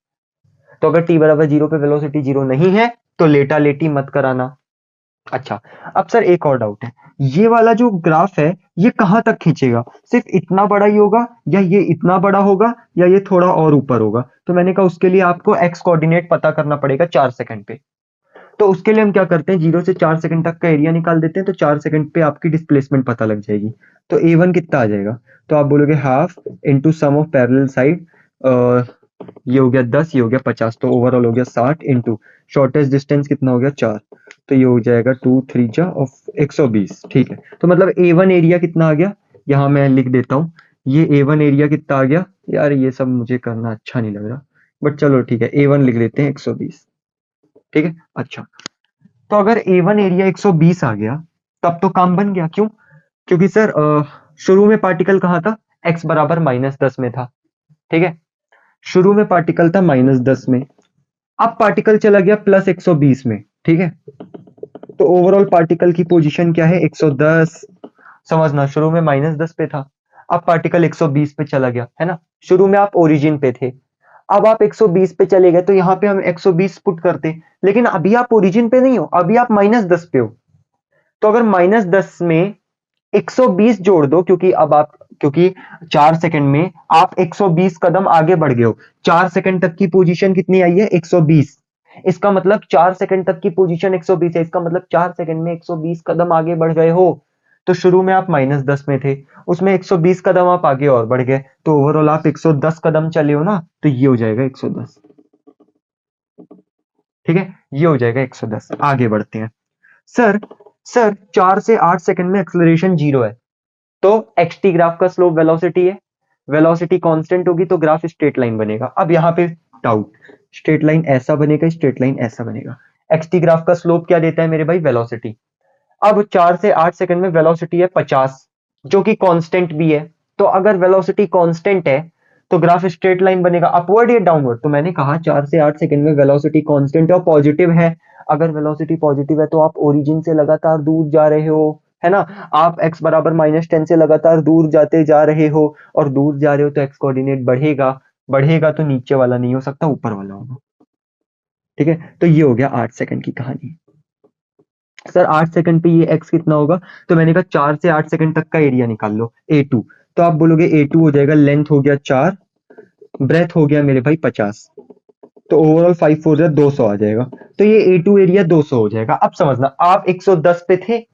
तो अगर टी बराबर 0 पे वेलोसिटी 0 नहीं है तो लेटा लेटी मत कराना। अच्छा, अब सर एक और डाउट है, ये वाला जो ग्राफ है ये कहां तक खींचेगा? सिर्फ इतना बड़ा ही होगा, या ये इतना बड़ा होगा, या ये थोड़ा और ऊपर होगा? तो मैंने कहा उसके लिए आपको एक्स कोऑर्डिनेट पता करना पड़ेगा 4 सेकंड पे। तो उसके लिए हम क्या करते हैं, 0 से 4 सेकंड तक का एरिया निकाल देते हैं, तो 4 सेकंड पे आपकी डिस्प्लेसमेंट पता लग जाएगी। तो ए वन कितना आ जाएगा? तो आप बोलोगे half into sum of parallel side, ये हो गया 10, ये हो गया 50, तो ओवरऑल हो गया 60 इंटू शॉर्टेस्ट डिस्टेंस कितना हो गया 4, तो ये हो जाएगा 2 3 जा ऑफ 120। ठीक है, तो मतलब ए वन एरिया कितना आ गया? यहाँ मैं लिख देता हूँ, ये ए वन एरिया कितना आ गया? यार ये सब मुझे करना अच्छा नहीं लग रहा, बट चलो ठीक है, ए वन लिख लेते हैं 120। ठीक है, अच्छा, तो अगर ए वन एरिया 120 आ गया तब तो काम बन गया। क्यों? क्योंकि सर शुरू में पार्टिकल कहाँ था? x बराबर -10 में था। ठीक है, शुरू में पार्टिकल था -10 में, अब पार्टिकल चला गया +120 में। ठीक है, तो ओवरऑल पार्टिकल की पोजीशन क्या है? 110। समझना, शुरू में -10 पे था, अब पार्टिकल 120 पे चला गया, है ना? शुरू में आप ओरिजिन पे थे, अब आप 120 पे चले गए, तो यहाँ पे हम 120 पुट करते, लेकिन अभी आप ओरिजिन पे नहीं हो, अभी आप -10 पे हो। तो अगर -10 में 120 जोड़ दो, क्योंकि अब आप, क्योंकि 4 सेकंड में आप 120 कदम आगे बढ़ गए हो। 4 सेकंड तक की पोजीशन कितनी आई है? 120। इसका मतलब 4 सेकंड तक की पोजीशन 120 है, इसका मतलब 4 सेकंड में 120 कदम आगे बढ़ गए हो। तो शुरू में आप -10 में थे, उसमें 120 कदम आप आगे और बढ़ गए, तो ओवरऑल आप 110 कदम चले हो ना, तो ये हो जाएगा 110। ठीक है, ये हो जाएगा 110। आगे बढ़ते हैं। सर, 4 से 8 सेकंड में एक्सेलरेशन 0 है, तो एक्स टी ग्राफ का स्लोप वेलोसिटी है, वेलोसिटी कांस्टेंट होगी तो ग्राफ स्ट्रेट लाइन बनेगा। अब यहाँ पे डाउट, स्ट्रेट लाइन ऐसा बनेगा, स्ट्रेट लाइन ऐसा बनेगा। एक्स टी ग्राफ का स्लोप क्या देता है मेरे भाई? वेलोसिटी। अब 4 से 8 सेकंड में वेलोसिटी है 50, जो कि कांस्टेंट भी है। तो अगर वेलोसिटी कांस्टेंट है तो ग्राफ स्ट्रेट लाइन बनेगा, अपवर्ड या डाउनवर्ड। तो मैंने कहा 4 से 8 सेकंड में वेलोसिटी कांस्टेंट और पॉजिटिव है। अगर वेलोसिटी पॉजिटिव है तो आप ओरिजिन से लगातार दूर जा रहे हो, है ना। आप x बराबर -10 से लगातार दूर जाते जा रहे हो, और दूर जा रहे हो तो x कोऑर्डिनेट बढ़ेगा, बढ़ेगा तो नीचे वाला नहीं हो सकता, ऊपर वाला होगा। ठीक है, तो ये हो गया 8 सेकंड की कहानी। सर 8 सेकंड पे ये x कितना होगा, तो मैंने कहा 4 से 8 सेकंड तक का एरिया निकाल लो, A2। तो आप बोलोगे A2 हो जाएगा, लेंथ हो गया 4, ब्रेथ हो गया मेरे भाई 50, तो ओवरऑल 5 4 जा 200 आ जाएगा। तो ये A2 एरिया 200 हो जाएगा। अब समझना, आप 110 पे थे,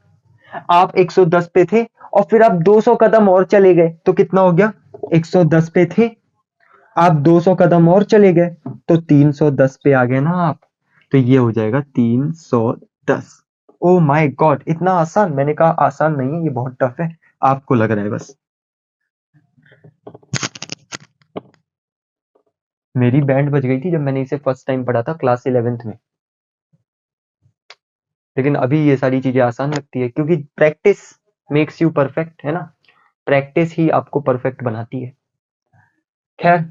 आप 110 पे थे और फिर आप 200 कदम और चले गए, तो कितना हो गया, 110 पे थे, आप 200 कदम और चले गए तो 310 पे आ गए ना आप। तो ये हो जाएगा 310। ओ माय गॉड, इतना आसान। मैंने कहा आसान नहीं है, ये बहुत टफ है, आपको लग रहा है बस। मेरी बैंड बज गई थी जब मैंने इसे फर्स्ट टाइम पढ़ा था क्लास 11th में, लेकिन अभी ये सारी चीजें आसान लगती है, क्योंकि प्रैक्टिस मेक्स यू परफेक्ट, है ना। प्रैक्टिस ही आपको परफेक्ट बनाती है। खैर,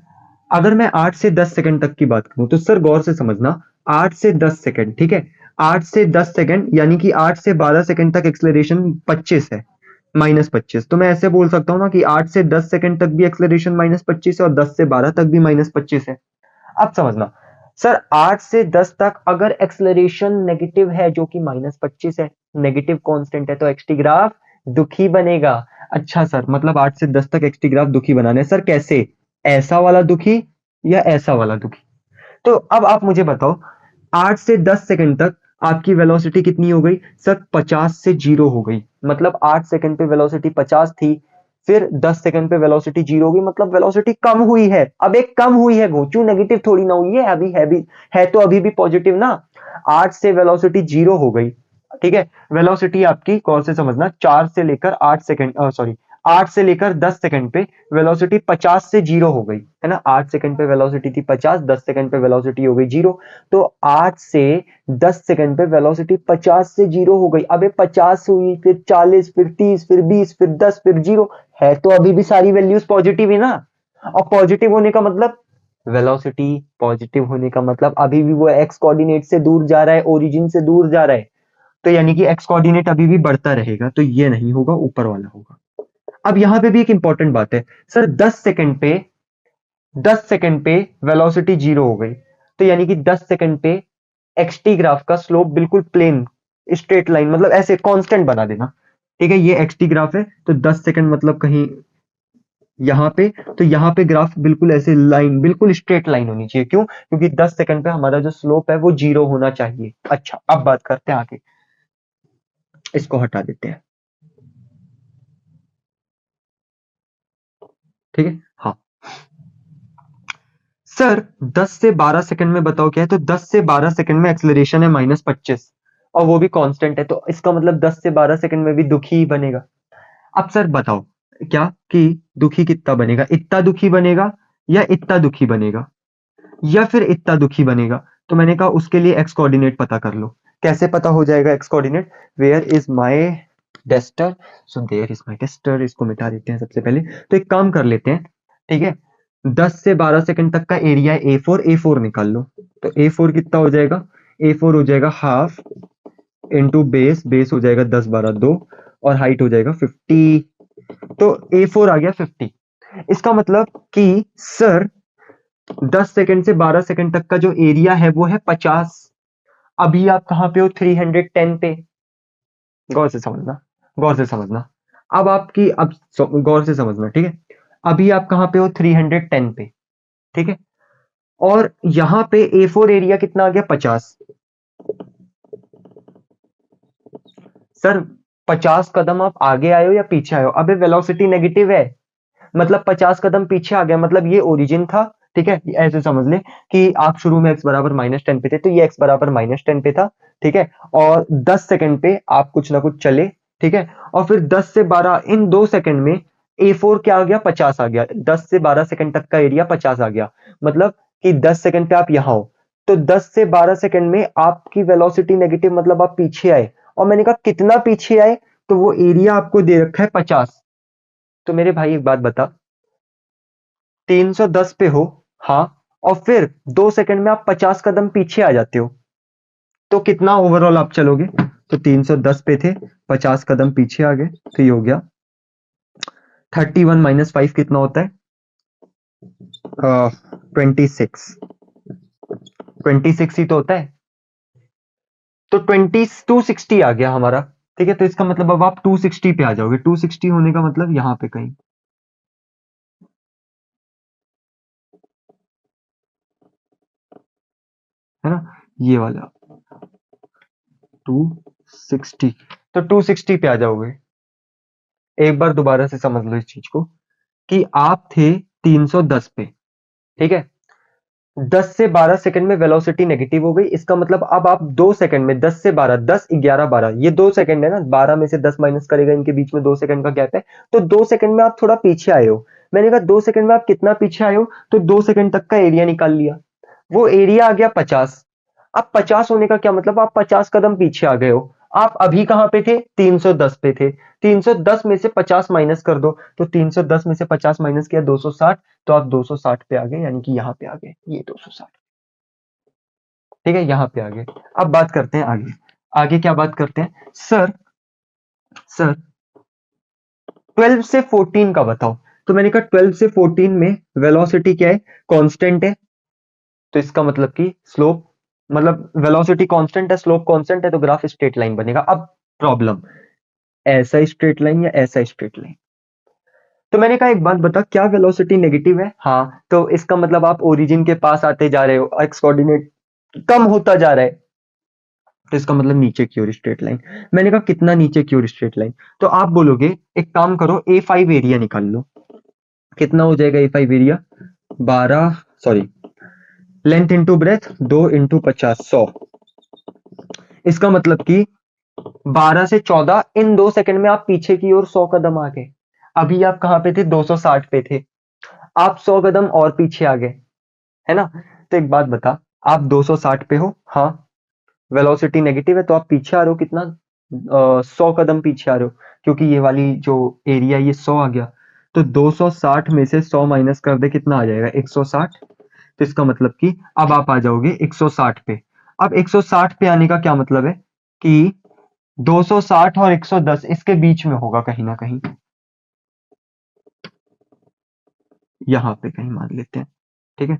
अगर मैं 8 से 10 सेकंड तक की बात करूं तो सर गौर से समझना, 8 से 10 सेकंड, ठीक है, 8 से 10 सेकंड यानी कि 8 से 12 सेकंड तक एक्सेलरेशन 25 है, -25। तो मैं ऐसे बोल सकता हूं ना कि 8 से 10 सेकंड तक भी एक्सेलरेशन -25 है और 10 से 12 तक भी -25 है। अब समझना, सर 8 से 10 तक अगर एक्सेलरेशन नेगेटिव है जो कि -25 है, नेगेटिव कांस्टेंट है, तो एक्सटी ग्राफ दुखी बनेगा। अच्छा सर, मतलब 8 से 10 तक एक्सटी ग्राफ दुखी बनाना है, सर कैसे, ऐसा वाला दुखी या ऐसा वाला दुखी। तो अब आप मुझे बताओ, 8 से 10 सेकंड तक आपकी वेलोसिटी कितनी हो गई सर, 50 से 0 हो गई। मतलब 8 सेकंड पे वेलोसिटी 50 थी, फिर 10 सेकंड पे वेलोसिटी 0 हो गई, मतलब वेलोसिटी कम हुई है। अब एक कम हुई है घोचू, नेगेटिव थोड़ी ना हुई है, अभी है भी, है तो अभी भी पॉजिटिव ना। 8 से वेलोसिटी 0 हो गई, ठीक है। वेलोसिटी आपकी कौन से समझना, 4 से लेकर 8 सेकंड, सॉरी 8 से लेकर 10 सेकंड पे वेलोसिटी 50 से 0 हो गई, है ना। 8 सेकंड पे वेलोसिटी थी 50, 10 सेकंड पे वेलोसिटी हो गई 0। तो 8 से 10 सेकंड पे वेलोसिटी 50 से 0 हो गई। अबे 50 हुई, फिर 40, फिर 30, फिर 20, फिर 10, फिर 0, है तो अभी भी सारी वैल्यूज पॉजिटिव ही ना। और पॉजिटिव होने का मतलब, वेलोसिटी पॉजिटिव होने का मतलब अभी भी वो एक्स कोऑर्डिनेट से दूर जा रहा है, ओरिजिन से दूर जा रहा है, तो यानी कि एक्स कोऑर्डिनेट अभी भी बढ़ता रहेगा, तो ये नहीं होगा, ऊपर वाला होगा। अब यहां पे भी एक इंपॉर्टेंट बात है सर, 10 सेकंड पे वेलोसिटी 0 हो गई, तो यानी कि 10 सेकंड पे एक्सटी ग्राफ का स्लोप बिल्कुल प्लेन स्ट्रेट लाइन, मतलब ऐसे कांस्टेंट बना देना, ठीक है। ये एक्सटी ग्राफ है, तो 10 सेकंड मतलब कहीं यहां पे, तो यहां पे ग्राफ बिल्कुल ऐसे लाइन, बिल्कुल स्ट्रेट लाइन होनी चाहिए। क्यों, क्योंकि 10 सेकंड पे हमारा जो स्लोप है वो 0 होना चाहिए। अच्छा, अब बात करते हैं आगे, इसको हटा देते हैं, ठीक है। हाँ सर, 10 से 12 सेकंड में बताओ क्या है, तो 10 से 12 सेकंड में एक्सेलरेशन है -25, और वो भी कांस्टेंट है, तो इसका मतलब 10 से 12 सेकंड में भी दुखी ही बनेगा। अब सर बताओ क्या, कि दुखी कितना बनेगा, इतना दुखी बनेगा या इतना दुखी बनेगा या फिर इतना दुखी बनेगा। तो मैंने कहा उसके लिए एक्स कोऑर्डिनेट पता कर लो। कैसे पता हो जाएगा X coordinate, where is my duster, so there is my duster, इसको मिटा देते हैं सबसे पहले। तो एक काम कर लेते हैं, ठीक है, 10 से 12 सेकंड तक का एरिया A4 निकाल लो। तो A4 कितना हो जाएगा, A4 हो जाएगा हाफ इंटू बेस, बेस हो जाएगा 10 12 2, और हाइट हो जाएगा 50। तो A4 आ गया 50। इसका मतलब कि सर 10 सेकंड से 12 सेकंड तक का जो एरिया है वो है 50। अभी आप कहां पे हो, 310 पे। गौर से समझना, गौर से समझना। अब आपकी, अब गौर से समझना, ठीक है। अभी आप कहां पे हो, 310 पे, ठीक है। और यहां पे A4 एरिया कितना आ गया, 50। सर 50 कदम आप आगे आए हो या पीछे आए हो, अबे वेलोसिटी नेगेटिव है, मतलब 50 कदम पीछे आ गया, मतलब ये ओरिजिन था, ठीक है। ऐसे समझ ले कि आप शुरू में x बराबर -10 पे थे, तो ये x बराबर -10 पे था, ठीक है। और 10 सेकंड पे आप कुछ ना कुछ चले, ठीक है। और फिर 10 से 12, इन 2 सेकंड में A4 क्या आ गया, 50 आ गया। 10 से 12 सेकंड तक का एरिया 50 आ गया, मतलब कि 10 सेकंड पे आप यहां हो, तो 10 से 12 सेकंड में आपकी वेलोसिटी नेगेटिव, मतलब आप पीछे आए। और मैंने कहा कितना पीछे आए, तो वो एरिया आपको दे रखा है 50। तो मेरे भाई एक बात बता, 310 पे हो, हाँ, और फिर 2 सेकंड में आप 50 कदम पीछे आ जाते हो, तो कितना ओवरऑल आप चलोगे? तो 310 पे थे, 50 कदम पीछे आ गए, तो ये हो गया 31 माइनस 5 कितना होता है? 26। 26 ही तो होता है, तो 260 आ गया हमारा। ठीक है, तो इसका मतलब अब आप 260 पे आ जाओगे। 260 होने का मतलब यहां पे कहीं, है ना, ये वाला 260, तो 260 पे आ जाओगे। एक बार दोबारा से समझ लो इस चीज को, कि आप थे 310 पे, ठीक है, 10 से 12 सेकंड में वेलोसिटी नेगेटिव हो गई। इसका मतलब अब आप 2 सेकंड में 10 से 12, 10 11 12, ये 2 सेकंड है ना, 12 में से 10 माइनस करेगा, इनके बीच में 2 सेकंड का गैप है, तो 2 सेकंड में आप थोड़ा पीछे आए हो। मैंने कहा 2 सेकंड में आप कितना पीछे आए हो, तो 2 सेकंड तक का एरिया निकाल लिया, वो एरिया आ गया 50। अब 50 होने का क्या मतलब, आप 50 कदम पीछे आ गए हो। आप अभी कहां पे थे? 310 पे थे। 310 में से 50 माइनस कर दो, तो 310 में से 50 माइनस किया 260, तो आप 260 पे आ गए, यानी कि यहां पे आ गए, ये 260। ठीक है, यहां पे आ गए। अब बात करते हैं आगे। आगे क्या बात करते हैं? सर, सर 12 से 14 का बताओ। तो मैंने कहा 12 से 14 में वेलोसिटी क्या है? कांस्टेंट है, तो इसका मतलब कि स्लोप, मतलब वेलोसिटी कांस्टेंट है, स्लोप कांस्टेंट है, तो ग्राफ स्ट्रेट लाइन बनेगा। अब प्रॉब्लम, ऐसा स्ट्रेट लाइन या ऐसा स्ट्रेट लाइन? तो मैंने कहा एक बात बता, क्या वेलोसिटी नेगेटिव है? हाँ, तो इसका मतलब आप ओरिजिन के पास आते जा रहे हो, एक्स कोऑर्डिनेट कम होता जा रहा है, तो इसका मतलब नीचे की ओर स्ट्रेट लाइन। मैंने कहा कितना नीचे की ओर स्ट्रेट लाइन? तो आप बोलोगे एक काम करो, A5 एरिया निकाल लो। कितना हो जाएगा A5 area? 12, sorry, length into breadth, 2 into 50, 100। इसका मतलब कि 12 से 14, इन 2 सेकंड में आप पीछे की ओर 100 कदम आ गए। अभी आप कहां पे थे? 260 पे थे, आप 100 कदम और पीछे आ गए, है ना। तो एक बात बता, आप 260 पे हो, हाँ, वेलोसिटी नेगेटिव है, तो आप पीछे आ रहे हो कितना? 100 कदम पीछे आ रहे हो, क्योंकि ये वाली जो एरिया ये 100 आ गया, तो 260 में से 100 माइनस कर दे, कितना आ जाएगा? 160। तो इसका मतलब कि अब आप आ जाओगे 160 पे। अब 160 पे आने का क्या मतलब है, कि 260 और 110 इसके बीच में होगा कहीं ना कहीं, यहां पे कहीं मान लेते हैं। ठीक है,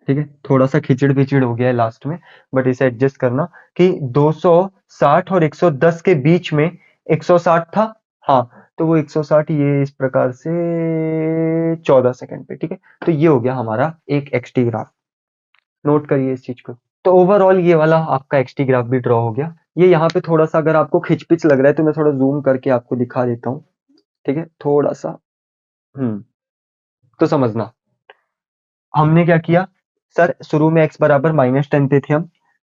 ठीक है, थोड़ा सा खिचड़ पिचड़ हो गया है लास्ट में, बट इसे एडजस्ट करना, कि 260 और 110 के बीच में 160 था, हाँ, तो वो 160 ये इस प्रकार से 14 सेकंड पे। ठीक है, तो ये हो गया हमारा एक एक्सटी ग्राफ, नोट करिए इस चीज को। तो ओवरऑल ये वाला आपका एक्सटी ग्राफ भी ड्रॉ हो गया। ये यहाँ पे थोड़ा सा अगर आपको खिचपिच लग रहा है, तो मैं थोड़ा जूम करके आपको दिखा देता हूँ। ठीक है, थोड़ा सा, तो समझना, हमने क्या किया? सर शुरू में x बराबर -10 पे थे हम,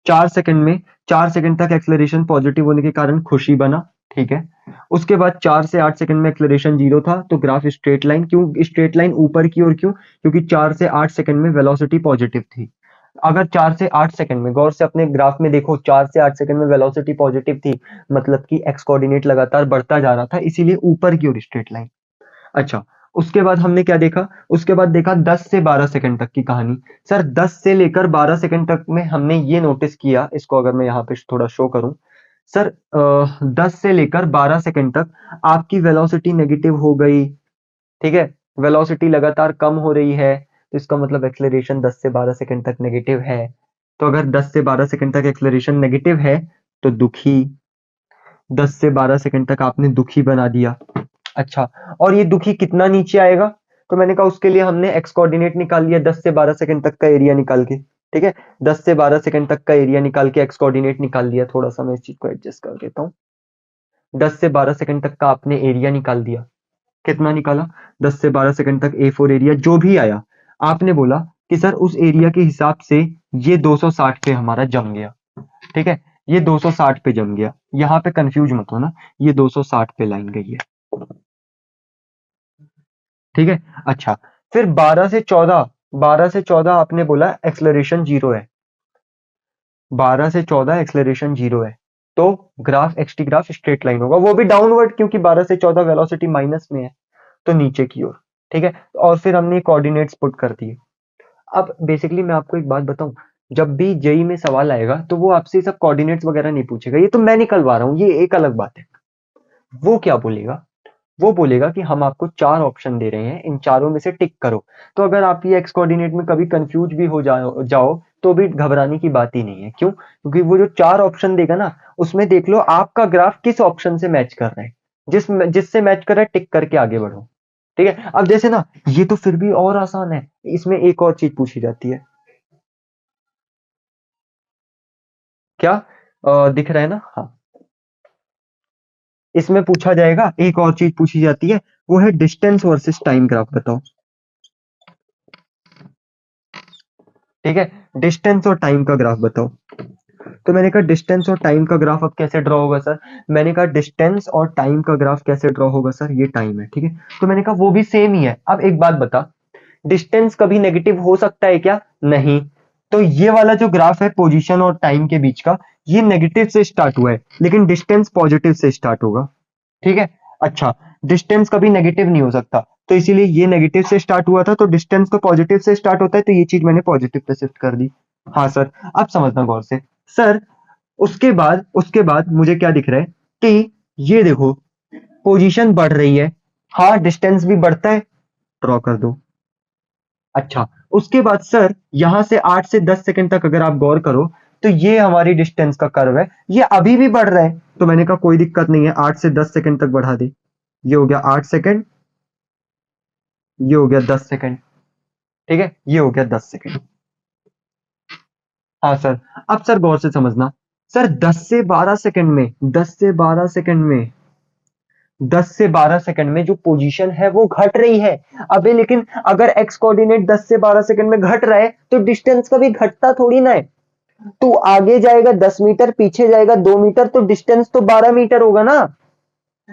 4 सेकंड में, 4 सेकंड तक एक्सलेरेशन पॉजिटिव होने के कारण खुशी बना। ठीक है, उसके बाद 4 से 8 सेकंड में एक्सलेरेशन 0 था, तो ग्राफ स्ट्रेट लाइन। क्यों स्ट्रेट लाइन ऊपर की ओर? क्यों? क्योंकि 4 से 8 सेकंड में वेलोसिटी पॉजिटिव थी। अगर 4 से 8 सेकंड में, गौर से अपने ग्राफ में देखो, 4 से 8 सेकंड में वेलोसिटी पॉजिटिव थी, मतलब कि एक्स कोऑर्डिनेट लगातार बढ़ता जा रहा था, इसीलिए ऊपर की ओर स्ट्रेट लाइन। अच्छा, उसके बाद हमने क्या देखा? उसके बाद देखा 10 से 12 सेकंड तक की कहानी। सर 10 से लेकर 12 सेकंड तक में हमने ये नोटिस किया, इसको अगर मैं यहाँ पे थोड़ा शो करूं, सर 10 से लेकर 12 सेकंड तक आपकी वेलोसिटी नेगेटिव हो गई। ठीक है, वेलोसिटी लगातार कम हो रही है, तो इसका मतलब एक्सेलरेशन 10 से 12 सेकंड तक नेगेटिव है। तो अगर 10 से 12 सेकंड तक एक्सेलरेशन नेगेटिव है, तो दुखी, 10 से 12 सेकंड तक आपने दुखी बना दिया। अच्छा, और ये दुखी कितना नीचे आएगा? तो मैंने कहा उसके लिए हमने एक्स कोऑर्डिनेट निकाल लिया, 10 से 12 सेकंड तक का एरिया निकाल के। ठीक है, 10 से 12 सेकंड तक का एरिया निकाल के एक्स कोऑर्डिनेट निकाल लिया। थोड़ा सा मैं इस चीज को एडजस्ट कर देता हूँ। 10 से 12 सेकंड तक का आपने एरिया निकाल दिया। कितना निकाला? 10 से 12 सेकंड तक A4 एरिया जो भी आया, आपने बोला कि सर उस एरिया के हिसाब से ये 260 पे हमारा जम गया। ठीक है, ये 260 पे जम गया, यहाँ पे कंफ्यूज मत होना, ये 260 पे लाइन गई है। ठीक है, अच्छा, फिर 12 से 14 आपने बोला एक्सलरेशन 0 है, 12 से 14 एक्सलरेशन 0 है। तो graph XT graph straight line होगा, वो भी डाउनवर्ड, क्योंकि 12 से 14 वेलोसिटी माइनस में है, तो नीचे की ओर। ठीक है, और फिर हमने कोऑर्डिनेट्स पुट कर दिए। अब बेसिकली मैं आपको एक बात बताऊं, जब भी जेई में सवाल आएगा तो वो आपसे सब कोऑर्डिनेट्स वगैरह नहीं पूछेगा, ये तो मैं निकलवा रहा हूँ, ये एक अलग बात है। वो क्या बोलेगा, वो बोलेगा कि हम आपको 4 ऑप्शन दे रहे हैं, इन चारों में से टिक करो। तो अगर आप ये एक्स कोऑर्डिनेट में कभी कंफ्यूज भी हो जाओ तो भी घबराने की बात ही नहीं है। क्यों? क्योंकि वो जो 4 ऑप्शन देगा ना, उसमें देख लो आपका ग्राफ किस ऑप्शन से मैच कर रहा है, जिससे मैच कर रहा है टिक करके आगे बढ़ो। ठीक है, अब जैसे ना, ये तो फिर भी और आसान है, इसमें एक और चीज पूछी जाती है। क्या दिख रहा है ना? हाँ, इसमें पूछा जाएगा, एक और चीज पूछी जाती है, वो है डिस्टेंस वर्सेस टाइम ग्राफ बताओ। ठीक है, डिस्टेंस और टाइम का ग्राफ बताओ। तो मैंने कहा डिस्टेंस और टाइम का ग्राफ अब कैसे ड्रॉ होगा सर? मैंने कहा डिस्टेंस और टाइम का ग्राफ कैसे ड्रॉ होगा सर? ये टाइम है, ठीक है, तो मैंने कहा वो भी सेम ही है। अब एक बात बता, डिस्टेंस कभी नेगेटिव हो सकता है क्या? नहीं। तो ये वाला जो ग्राफ है पोजीशन और टाइम के बीच का, ये नेगेटिव से स्टार्ट हुआ है, लेकिन डिस्टेंस पॉजिटिव से स्टार्ट होगा। ठीक है, अच्छा, डिस्टेंस कभी नेगेटिव नहीं हो सकता, तो इसीलिए ये नेगेटिव से स्टार्ट हुआ था, तो डिस्टेंस तो पॉजिटिव से स्टार्ट होता है, तो ये चीज मैंने पॉजिटिव पे शिफ्ट कर दी। हाँ सर, अब समझना गौर से। सर उसके बाद मुझे क्या दिख रहा है कि ये देखो, पोजीशन बढ़ रही है, हाँ डिस्टेंस भी बढ़ता है, ड्रॉ कर दो। अच्छा, उसके बाद सर यहां से 8 से 10 सेकंड तक अगर आप गौर करो, तो ये हमारी डिस्टेंस का कर्व है, ये अभी भी बढ़ रहा है, तो मैंने कहा कोई दिक्कत नहीं है, 8 से 10 सेकंड तक बढ़ा दे। ये हो गया 8 सेकंड, ये हो गया 10 सेकंड। ठीक है, ये हो गया 10 सेकंड। हाँ सर, अब सर गौर से समझना, सर 10 से 12 सेकंड में जो पोजीशन है वो घट रही है। अबे लेकिन अगर एक्स कोऑर्डिनेट 10 से 12 सेकंड में घट रहा है, तो डिस्टेंस कभी घटता थोड़ी ना है। तू आगे जाएगा 10 मीटर, पीछे जाएगा 2 मीटर, तो डिस्टेंस तो 12 मीटर होगा ना।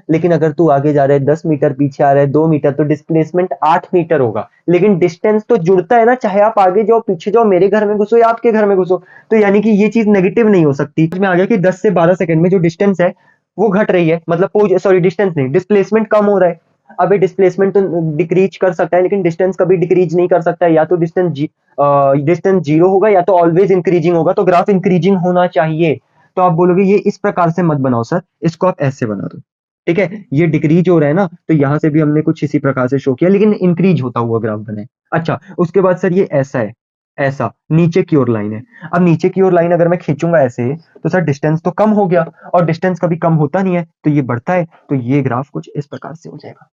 लेकिन अगर तू आगे जा रहा है 10 मीटर, पीछे आ रहा है 2 मीटर, तो डिस्प्लेसमेंट 8 मीटर होगा, लेकिन डिस्टेंस तो जुड़ता है ना, चाहे आप आगे जाओ पीछे जाओ, मेरे घर में घुसो या आपके घर में घुसो। तो यानी कि ये चीज नेगेटिव नहीं हो सकती। इसमें आ गया कि 10 से 12 सेकंड में जो डिस्टेंस है वो घट रही है, मतलब सॉरी डिस्टेंस नहीं, डिस्प्लेसमेंट कम हो रहा है। अबे डिस्प्लेसमेंट तो डिक्रीज कर सकता है, लेकिन डिस्टेंस कभी डिक्रीज नहीं कर सकता है, या तो डिस्टेंस जीरो होगा या तो ऑलवेज इंक्रीजिंग होगा, तो ग्राफ इंक्रीजिंग होना चाहिए। तो आप बोलोगे ये इस प्रकार से मत बनाओ सर, इसको आप ऐसे बना दो। ठीक है, ये डिक्रीज हो रहा है ना, तो यहां से भी हमने कुछ इसी प्रकार से शो किया, लेकिन इंक्रीज होता हुआ ग्राफ बना है। अच्छा, उसके बाद सर ये ऐसा है, ऐसा नीचे की ओर लाइन है। अब नीचे की ओर लाइन अगर मैं खींचूंगा ऐसे, तो सर डिस्टेंस तो कम हो गया, और डिस्टेंस कभी कम होता नहीं है, तो ये बढ़ता है, तो ये ग्राफ कुछ इस प्रकार से हो जाएगा।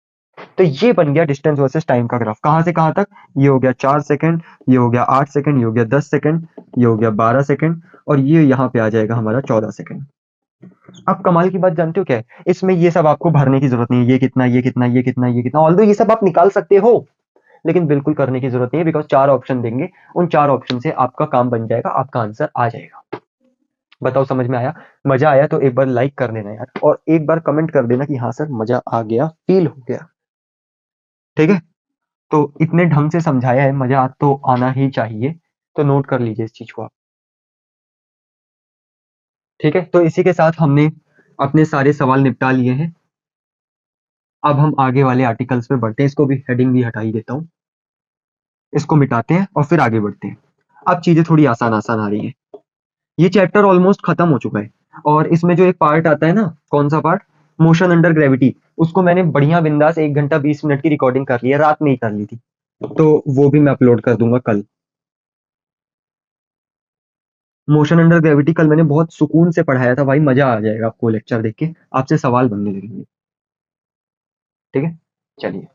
तो ये बन गया डिस्टेंस वर्सेस टाइम का ग्राफ, कहां से कहां तक? ये हो गया 4 सेकंड, ये हो गया 8 सेकंड, ये हो गया 10 सेकंड, ये हो गया 12 सेकंड, और ये यहाँ पे आ जाएगा हमारा 14 सेकंड। अब कमाल की बात जानते हो क्या है? इसमें ये सब आपको भरने की जरूरत नहीं है, ये कितना, ये कितना, ये कितना, ये कितना, ऑल्दो ये सब आप निकाल सकते हो, लेकिन बिल्कुल करने की जरूरत नहीं है, बिकॉज 4 ऑप्शन देंगे, उन 4 ऑप्शन से आपका काम बन जाएगा, आपका आंसर आ जाएगा। बताओ समझ में आया? मजा आया तो एक बार लाइक कर देना यार, और एक बार कमेंट कर देना कि हाँ सर मजा आ गया, फील हो गया। ठीक है, तो इतने ढंग से समझाया है, मजा तो आना ही चाहिए, तो नोट कर लीजिए इस चीज को आप। ठीक है, तो इसी के साथ हमने अपने सारे सवाल निपटा लिए हैं। अब हम आगे वाले आर्टिकल्स में बढ़ते हैं, इसको भी हेडिंग भी हटा ही देता हूँ, इसको मिटाते हैं और फिर आगे बढ़ते हैं। अब चीजें थोड़ी आसान आसान आ रही है। ये चैप्टर ऑलमोस्ट खत्म हो चुका है, और इसमें जो एक पार्ट आता है ना, कौन सा पार्ट? मोशन अंडर ग्रेविटी, उसको मैंने बढ़िया बिंदास 1 घंटा 20 मिनट की रिकॉर्डिंग कर ली है, रात में ही कर ली थी, तो वो भी मैं अपलोड कर दूंगा कल। मोशन अंडर ग्रेविटी कल मैंने बहुत सुकून से पढ़ाया था भाई, मजा आ जाएगा आपको लेक्चर देख के, आपसे सवाल बनने लगेंगे। ठीक है, चलिए।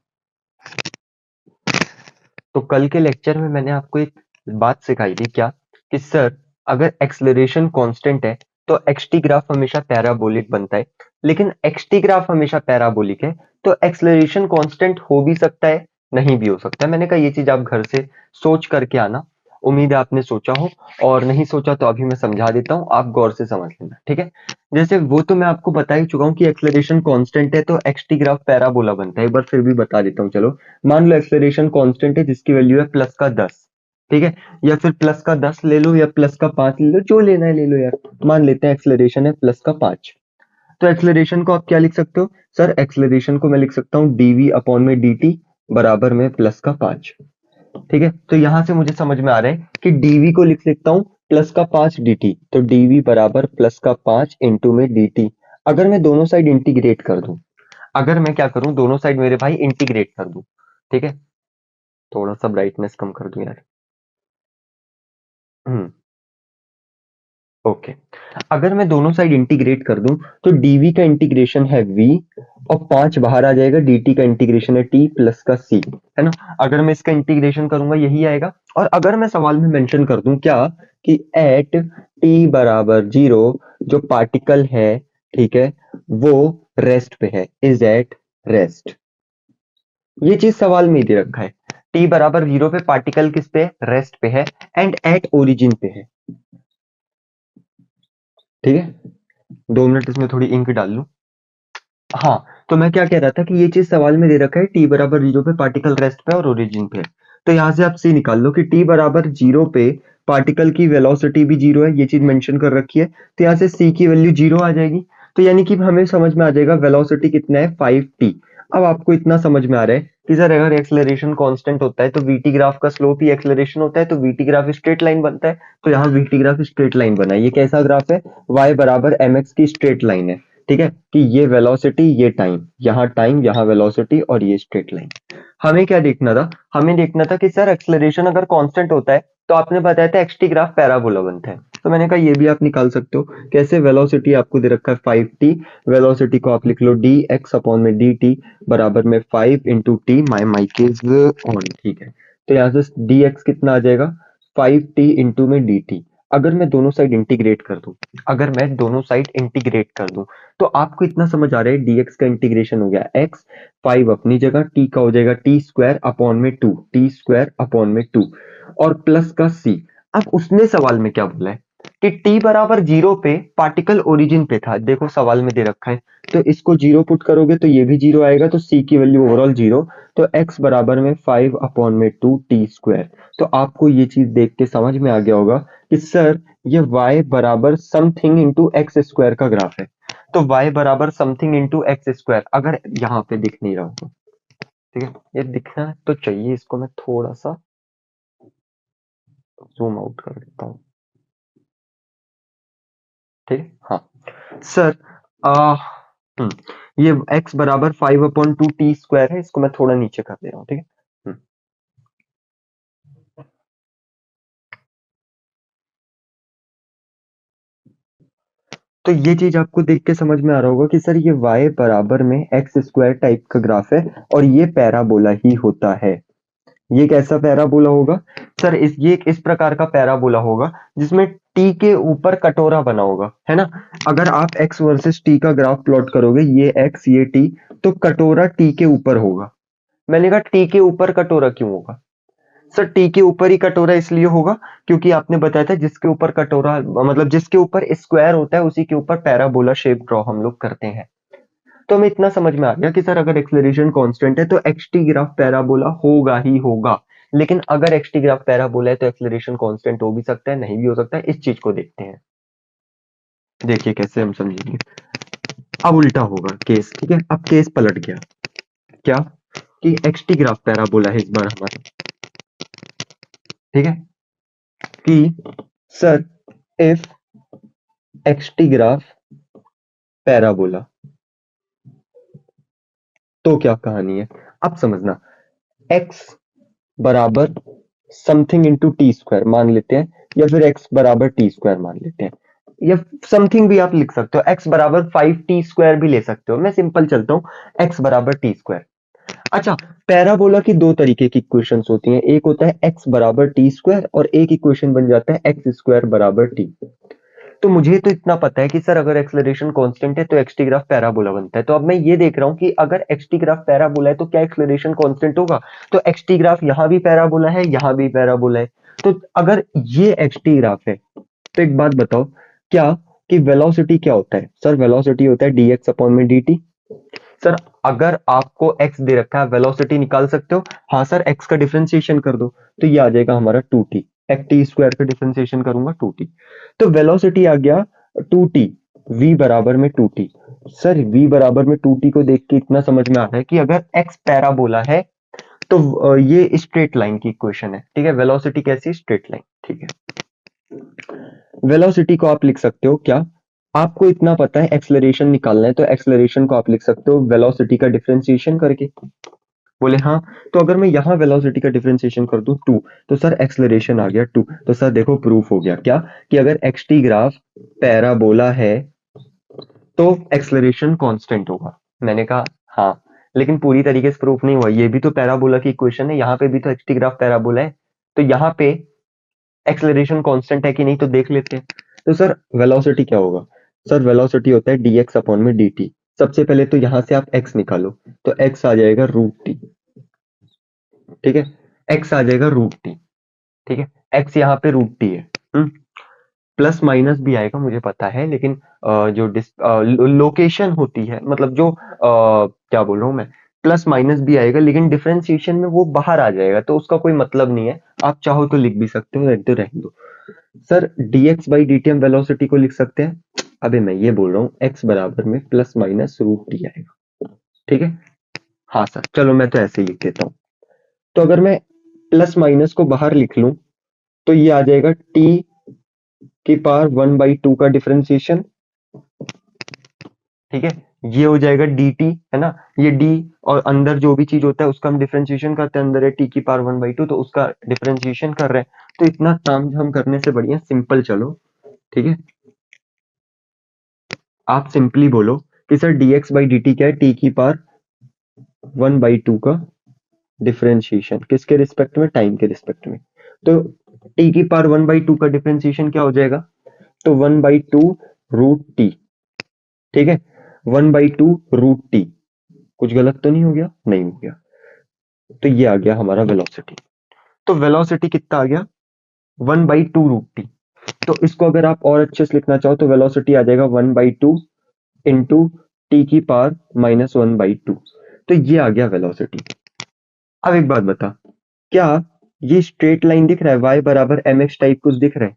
तो कल के लेक्चर में मैंने आपको एक बात सिखाई थी, क्या? कि सर अगर एक्सलरेशन कांस्टेंट है तो एक्सटी ग्राफ हमेशा पैराबोलिक बनता है, लेकिन एक्सटी ग्राफ हमेशा पैराबोलिक है, तो एक्सलरेशन कांस्टेंट हो भी सकता है, नहीं भी हो सकता है। मैंने कहा ये चीज आप घर से सोच करके आना, उम्मीद है आपने सोचा हो, और नहीं सोचा तो अभी मैं समझा देता हूँ, आप गौर से समझ लेना। ठीक है, जैसे वो तो मैं आपको बता ही चुका हूँ कि एक्सलरेशन कांस्टेंट है तो एक्सटी ग्राफ पैराबोला बनता है, एक बार फिर भी बता देता हूँ चलो। मान लो एक्सेलरेशन कांस्टेंट है जिसकी वैल्यू है +10, ठीक है, या फिर प्लस का 10 ले लो या प्लस का 5 ले लो, जो लेना है ले लो यार। मान लेते हैं एक्सेलरेशन है प्लस का 5। तो एक्सेलरेशन को आप क्या लिख सकते हो? सर एक्सेलरेशन को मैं लिख सकता हूँ dv अपॉन में dt बराबर में प्लस का 5। ठीक है, तो यहां से मुझे समझ में आ रहा है कि dv को लिख सकता हूँ प्लस का 5 dt, तो dv बराबर प्लस का 5 इंटू में dt। अगर मैं दोनों साइड इंटीग्रेट कर दूं, अगर मैं क्या करूं, दोनों साइड मेरे भाई इंटीग्रेट कर दूं, ठीक है, थोड़ा सा ब्राइटनेस कम कर दूं यार। हम्म, ओके। अगर मैं दोनों साइड इंटीग्रेट कर दूं तो dv का इंटीग्रेशन है v और 5 बाहर आ जाएगा, dt का इंटीग्रेशन है t प्लस का c, है ना। अगर मैं इसका इंटीग्रेशन करूंगा यही आएगा। और अगर मैं सवाल में मेंशन कर दूं क्या कि एट t बराबर 0 जो पार्टिकल है, ठीक है, वो रेस्ट पे है, इज एट रेस्ट। ये चीज सवाल में ही दे रखा है, t बराबर 0 पे पार्टिकल किस पे, रेस्ट पे है, एंड एट ओरिजिन पे है। ठीक है, 2 मिनट इसमें थोड़ी इंक डाल लूं। हाँ, तो मैं क्या कह रहा था कि ये चीज सवाल में दे रखा है t बराबर 0 पे पार्टिकल रेस्ट पे और ओरिजिन पे है। तो यहां से आप c निकाल लो कि t बराबर 0 पे पार्टिकल की वेलोसिटी भी 0 है, ये चीज मेंशन कर रखी है। तो यहाँ से c की वैल्यू 0 आ जाएगी। तो यानी कि हमें समझ में आ जाएगा वेलोसिटी कितना है, 5t। अब आपको इतना समझ में आ रहा है कि सर अगर एक्सेलरेशन कांस्टेंट होता है तो vt ग्राफ का स्लोप ही एक्सेलरेशन होता है, तो vt ग्राफ स्ट्रेट लाइन बनता है। तो यहाँ vt ग्राफ स्ट्रेट लाइन बना है। ये कैसा ग्राफ है, y बराबर mx की स्ट्रेट लाइन है। ठीक है, कि ये वेलोसिटी, ये टाइम, यहाँ वेलोसिटी और ये स्ट्रेट लाइन। हमें क्या देखना था, हमें देखना था कि सर एक्सेलरेशन अगर कांस्टेंट होता है तो आपने बताया था एक्सटी ग्राफ पैराबोला बनता है। तो मैंने कहा ये भी आप निकाल सकते हो। कैसे, वेलोसिटी आपको दे रखा है 5t, वेलोसिटी को आप लिख लो dx अपॉन में dt बराबर में 5 into T, my mic is on. ठीक है, तो यहाँ से dx कितना आ जाएगा, 5t इंटू में dt। अगर मैं दोनों साइड इंटीग्रेट कर दूं, अगर मैं दोनों साइड इंटीग्रेट कर दूं तो आपको इतना समझ आ रहा है dx का इंटीग्रेशन हो गया x, 5 अपनी जगह, t का हो जाएगा t स्क्वायर अपॉन में 2, t स्क्वायर अपॉन में 2 और प्लस का c। अब उसने सवाल में क्या बोला है कि t बराबर 0 पे पार्टिकल ओरिजिन पे था, देखो सवाल में दे रखा है। तो इसको 0 पुट करोगे तो ये भी 0 आएगा, तो c की वैल्यू ओवरऑल 0। तो x बराबर में 5 अपॉन में 2 t स्क्वायर। तो आपको ये चीज देख के समझ में आ गया होगा कि सर ये y बराबर समथिंग इंटू एक्स स्क्वायर का ग्राफ है। तो y बराबर समथिंग इंटू एक्स स्क्वायर अगर यहाँ पे दिख नहीं रहा हो तो, ठीक है, ये दिखना तो चाहिए, इसको मैं थोड़ा सा जूम आउट कर देता हूँ। ठीक है, हाँ सर, आ, ये x बराबर 5/2 t स्क्वायर है, इसको मैं थोड़ा नीचे कर दे रहा हूँ। ठीक है, तो ये चीज आपको देख के समझ में आ रहा होगा कि सर ये y बराबर में एक्स स्क्वायर टाइप का ग्राफ है और ये पैराबोला ही होता है। ये कैसा पैराबोला होगा सर, ये इस प्रकार का पैराबोला होगा जिसमें t के ऊपर कटोरा बना होगा, है ना। अगर आप x वर्सेस t का ग्राफ प्लॉट करोगे, ये x ये t, तो कटोरा t के ऊपर होगा। मैंने कहा t के ऊपर कटोरा क्यों होगा सर, टी के ऊपर ही कटोरा इसलिए होगा क्योंकि आपने बताया था जिसके ऊपर कटोरा, मतलब जिसके ऊपर स्क्वायर होता है उसी के ऊपर पैराबोला शेप ड्रॉ हम लोग करते हैं। तो हमें इतना समझ में आ गया कि सर अगर एक्सेलरेशन कांस्टेंट है तो एक्सटी ग्राफ पैराबोला होगा ही होगा। लेकिन अगर एक्सटी ग्राफ पैराबोला है तो एक्सेलरेशन कांस्टेंट हो भी सकता है, नहीं भी हो सकता है। इस चीज को देखते हैं, देखिए कैसे हम समझेंगे। अब उल्टा होगा केस, ठीक है, अब केस पलट गया। क्या कि एक्सटी ग्राफ पैराबोला है इस बार हमारा। ठीक है, कि sir if XT graph parabola, तो क्या कहानी है अब समझना। x बराबर समथिंग इंटू टी स्क्वायर मान लेते हैं, या फिर x बराबर टी स्क्वायर मान लेते हैं, या समथिंग भी आप लिख सकते हो, x बराबर 5t स्क्वायर भी ले सकते हो। मैं सिंपल चलता हूं, x बराबर टी स्क्वायर। अच्छा, पैराबोला की दो तरीके की इक्वेशंस होती हैं, एक होता है x बराबर टी स्क्वायर और एक इक्वेशन बन जाता है एक्स स्क्वायर बराबर टी। तो मुझे तो इतना पता है कि सर अगर एक्सेलरेशन कांस्टेंट है तो एक्सटी ग्राफ पैराबोला बनता है। तो अब मैं ये देख रहा हूं कि अगर एक्सटी ग्राफ पैराबोला है तो क्या एक्सेलरेशन कांस्टेंट होगा। तो एक्सटी ग्राफ यहां भी पैराबोला है, यहां भी पैराबोला है। तो अगर ये एक्सटी ग्राफ है तो एक बात बताओ, क्या कि वेलोसिटी क्या होता है सर, वेलोसिटी होता है dx अपॉन में dt। सर अगर आपको x दे रखा है वेलोसिटी निकाल सकते हो, हाँ सर x का डिफरेंशिएशन कर दो तो ये आ जाएगा हमारा 2t, एक टी स्क्वायर का डिफरेंशिएशन करूंगा 2t, तो वेलोसिटी आ गया 2t, v बराबर में 2t। सर v बराबर में 2t को देख के इतना समझ में आ रहा है कि अगर x पैराबोला है तो ये स्ट्रेट लाइन की इक्वेशन है, ठीक है। वेलोसिटी कैसी? स्ट्रेट लाइन, ठीक है। वेलोसिटी को आप लिख सकते हो क्या, आपको इतना पता है एक्सेलरेशन निकालना है तो एक्सेलरेशन को आप लिख सकते हो वेलोसिटी का डिफरेंशिएशन करके। बोले हाँ, तो अगर मैं यहाँ वेलोसिटी का डिफरेंशिएशन कर दूं 2, तो सर एक्सेलरेशन आ गया 2। तो सर देखो प्रूफ हो गया क्या कि अगर एक्स टी ग्राफ पैराबोला है तो एक्सेलरेशन कांस्टेंट होगा। मैंने कहा हाँ, लेकिन पूरी तरीके से प्रूफ नहीं हुआ, ये भी तो पैराबोला की इक्वेशन है, यहाँ पे भी तो एक्स टी ग्राफ पैराबोला है, तो यहाँ पे एक्सेलरेशन कांस्टेंट है कि नहीं तो देख लेते हैं। तो सर वेलोसिटी क्या होगा? सर वेलोसिटी होता है dx अपॉन में dt। सबसे पहले तो यहां से आप x निकालो, तो x आ जाएगा रूट टी, ठीक है। x आ जाएगा रूट टी, ठीक है। x यहाँ पे रूट टी है, प्लस माइनस भी आएगा मुझे पता है, लेकिन जो लोकेशन होती है, मतलब जो क्या बोल रहा हूँ मैं, प्लस माइनस भी आएगा लेकिन डिफरेंशिएशन में वो बाहर आ जाएगा तो उसका कोई मतलब नहीं है। आप चाहो तो लिख भी सकते हो, रहने दो रहने दो। सर dx बाई dt हम वेलोसिटी को लिख सकते हैं, अबे मैं ये बोल रहा हूँ x बराबर में प्लस माइनस रूट टी आएगा, ठीक है। हाँ सर चलो मैं तो ऐसे ही लिख देता हूँ, तो अगर मैं प्लस माइनस को बाहर लिख लूं तो ये आ जाएगा t की पावर 1/2 का डिफरेंशिएशन, ठीक है। ये हो जाएगा dt, है ना, ये d और अंदर जो भी चीज होता है उसका हम डिफरेंशिएशन करते हैं, अंदर है t की पावर 1/2 तो उसका डिफरेंशिएशन कर रहे हैं, तो इतना काम हम करने से बढ़िया सिंपल चलो, ठीक है। आप सिंपली बोलो कि सर dx बाई dt क्या है, t की पावर 1/2 का डिफरेंशिएशन, किसके रिस्पेक्ट में? टाइम के रिस्पेक्ट में। तो t की पावर 1/2 का डिफरेंशिएशन क्या हो जाएगा? तो 1/2 रूट टी, ठीक है। 1/2 रूट टी, कुछ गलत तो नहीं हो गया? नहीं हो गया। तो ये आ गया हमारा वेलोसिटी। तो वेलोसिटी कितना आ गया? 1/2 रूट टी। तो इसको अगर आप और अच्छे से लिखना चाहो तो वेलोसिटी आ जाएगा 1/2 इंटू टी की पावर -1/2। तो ये आ गया वेलोसिटी। अब एक बात बता, क्या ये स्ट्रेट लाइन दिख रहा है y बराबर mx टाइप कुछ दिख रहा है?